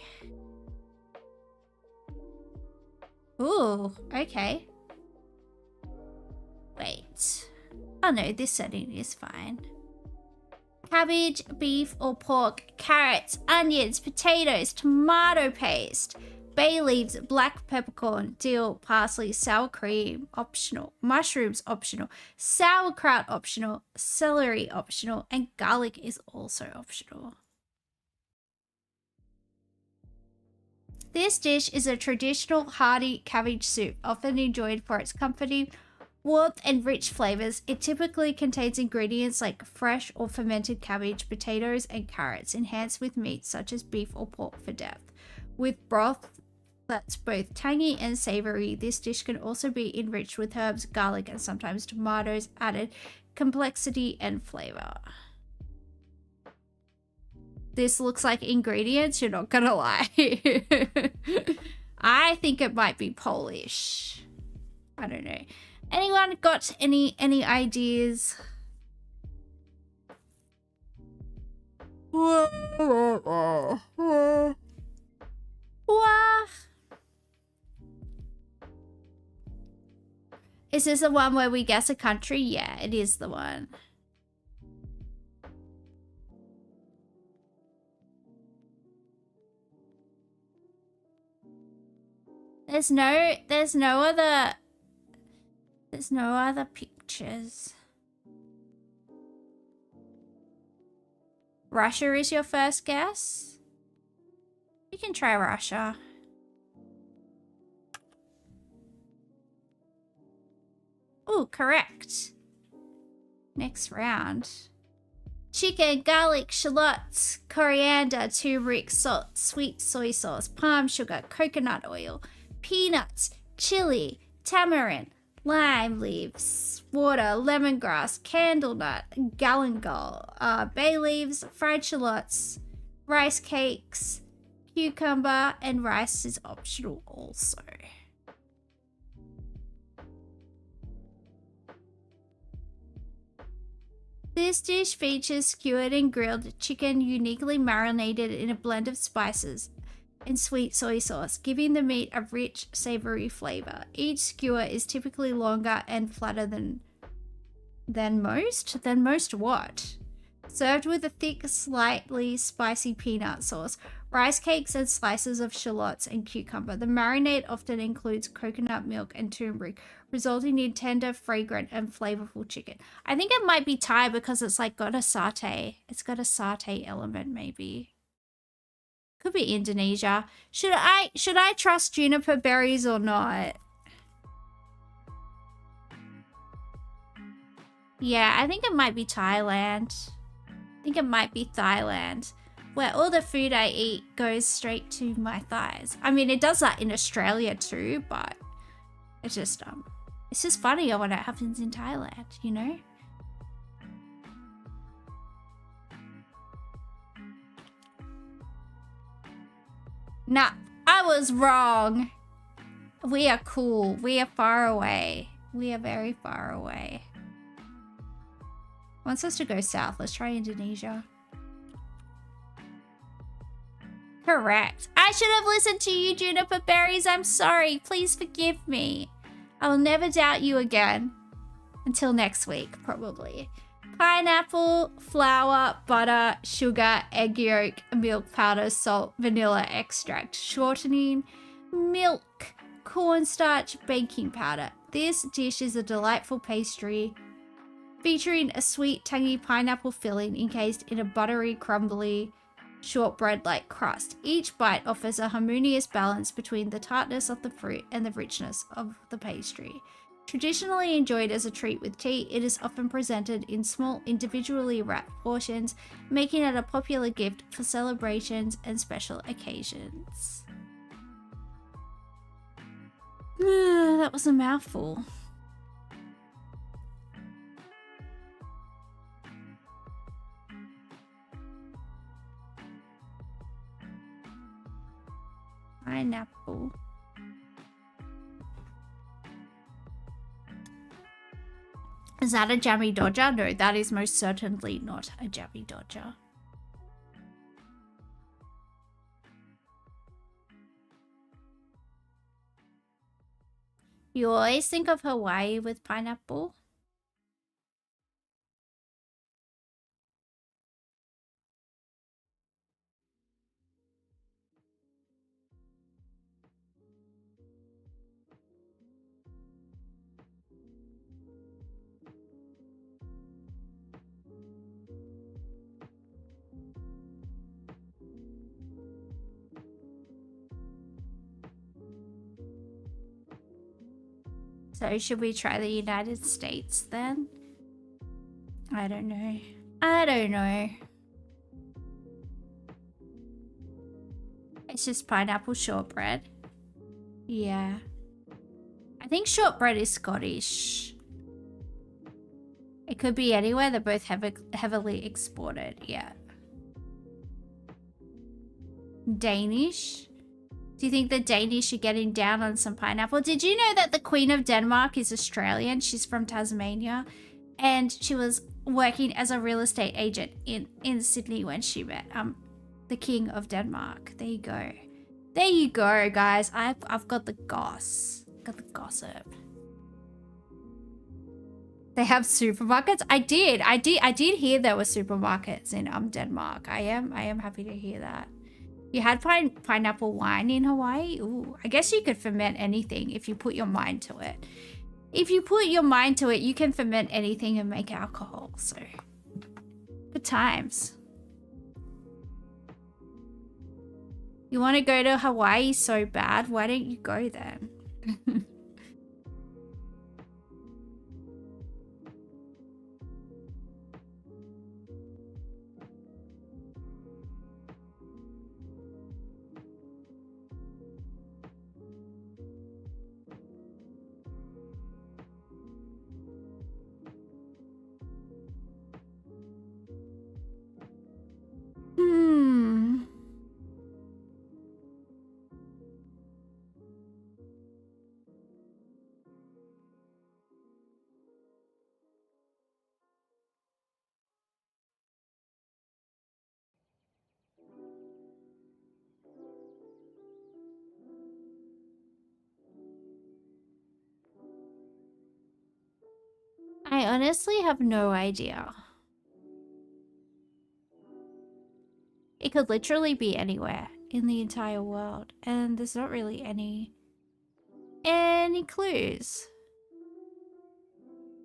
Ooh, okay. Wait. Oh no, this setting is fine. Cabbage, beef or pork, carrots, onions, potatoes, tomato paste, bay leaves, black peppercorn, dill, parsley, sour cream, optional, mushrooms, optional, sauerkraut, optional, celery, optional, and garlic is also optional. This dish is a traditional hearty cabbage soup, often enjoyed for its comforting warmth and rich flavors. It typically contains ingredients like fresh or fermented cabbage, potatoes, and carrots, enhanced with meats such as beef or pork for depth. With broth that's both tangy and savory, this dish can also be enriched with herbs, garlic, and sometimes tomatoes, added complexity and flavor. This looks like ingredients, you're not gonna lie. I think it might be Polish. I don't know. Anyone got any ideas? Is this the one where we guess a country? Yeah, it is the one. There's no other pictures. Russia is your first guess? You can try Russia. Ooh, correct. Next round. Chicken, garlic, shallots, coriander, turmeric, salt, sweet soy sauce, palm sugar, coconut oil, peanuts, chili, tamarind, lime leaves, water, lemongrass, candlenut, galangal, bay leaves, fried shallots, rice cakes, cucumber, and rice is optional also. This dish features skewered and grilled chicken uniquely marinated in a blend of spices and sweet soy sauce, giving the meat a rich, savory flavor. Each skewer is typically longer and flatter than most. Than most what? Served with a thick, slightly spicy peanut sauce, rice cakes, and slices of shallots and cucumber. The marinade often includes coconut milk and turmeric, resulting in tender, fragrant, and flavorful chicken. I think it might be Thai because it's like got a satay. It's got a satay element maybe. Could be Indonesia. Should I trust juniper berries or not? Yeah, I think it might be Thailand. I think it might be Thailand, where all the food I eat goes straight to my thighs. I mean, it does that in Australia too, but it's just funny when it happens in Thailand, you know? Nah, I was wrong. We are cool. We are far away. We are very far away. Wants us to go south. Let's try Indonesia. Correct. I should have listened to you, Juniper Berries. I'm sorry. Please forgive me. I will never doubt you again. Until next week, probably. Pineapple, flour, butter, sugar, egg yolk, milk powder, salt, vanilla extract, shortening, milk, cornstarch, baking powder. This dish is a delightful pastry featuring a sweet, tangy pineapple filling encased in a buttery, crumbly, shortbread-like crust. Each bite offers a harmonious balance between the tartness of the fruit and the richness of the pastry. Traditionally enjoyed as a treat with tea, it is often presented in small, individually wrapped portions, making it a popular gift for celebrations and special occasions. That was a mouthful. Pineapple. Is that a jammy dodger? No, that is most certainly not a jammy dodger. You always think of Hawaii with pineapple? So should we try the United States then? I don't know. I don't know. It's just pineapple shortbread. Yeah. I think shortbread is Scottish. It could be anywhere. They're both heavily exported. Yeah. Danish. Do you think the Danish are getting down on some pineapple? Did you know that the Queen of Denmark is Australian? She's from Tasmania. And she was working as a real estate agent in Sydney when she met the King of Denmark. There you go. There you go, guys. I've got the goss. Got the gossip. They have supermarkets? I did hear there were supermarkets in Denmark. I am happy to hear that. You had pineapple wine in Hawaii? Ooh, I guess you could ferment anything if you put your mind to it. If you put your mind to it, you can ferment anything and make alcohol. So, good times. You want to go to Hawaii so bad? Why don't you go then? I honestly have no idea. It could literally be anywhere in the entire world, and there's not really any clues.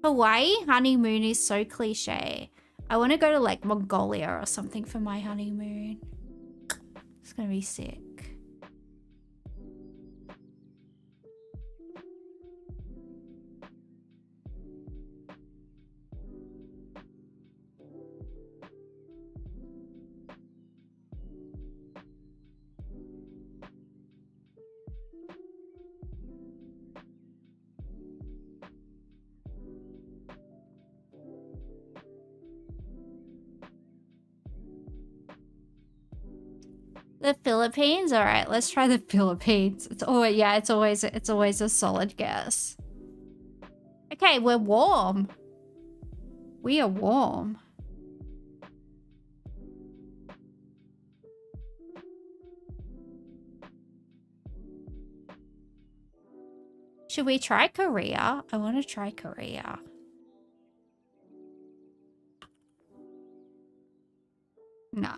Hawaii honeymoon is so cliche. I want to go to like Mongolia or something for my honeymoon. It's gonna be sick. The Philippines? Alright, let's try the Philippines. It's always, yeah, it's always a solid guess. Okay, we're warm. We are warm. Should we try Korea? I want to try Korea. No.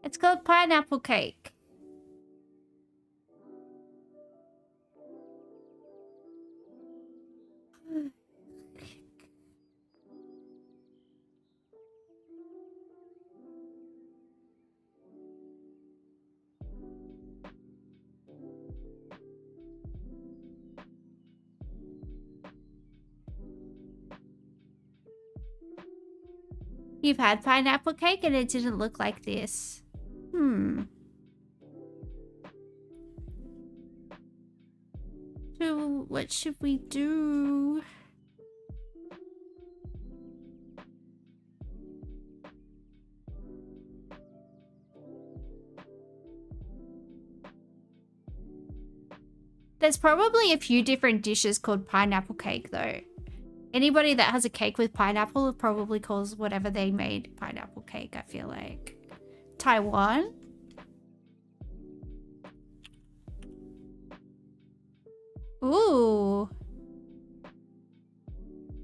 It's called pineapple cake. You've had pineapple cake and it didn't look like this. So what should we do? There's probably a few different dishes called pineapple cake though. Anybody that has a cake with pineapple probably calls whatever they made pineapple cake, I feel like. Taiwan? Ooh.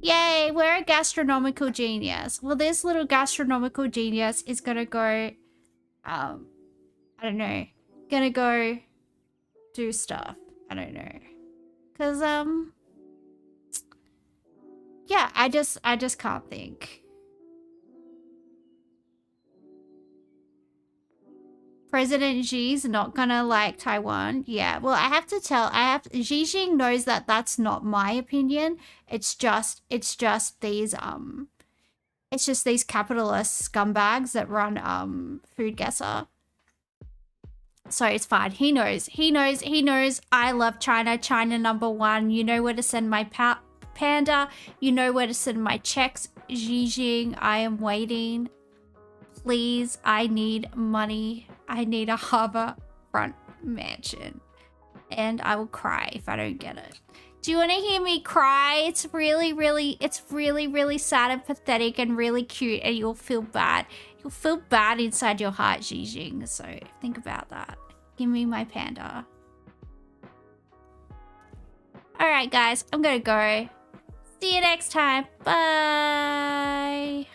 Yay, we're a gastronomical genius. Well, this little gastronomical genius is gonna go, I don't know, gonna go do stuff. I don't know. Cause, yeah, I just can't think. President Xi's not gonna like Taiwan. Yeah, well, Xi Jinping knows that that's not my opinion. It's just these capitalist scumbags that run food Guessr. So it's fine. He knows. I love China. China #1. You know where to send my panda. You know where to send my checks. Xi Jinping, I am waiting. Please, I need money. I need a harbourfront mansion. And I will cry if I don't get it. Do you want to hear me cry? It's really, really sad and pathetic and really cute, and you'll feel bad. You'll feel bad inside your heart, Xi Jinping. So think about that. Give me my panda. Alright guys, I'm gonna go. See you next time. Bye.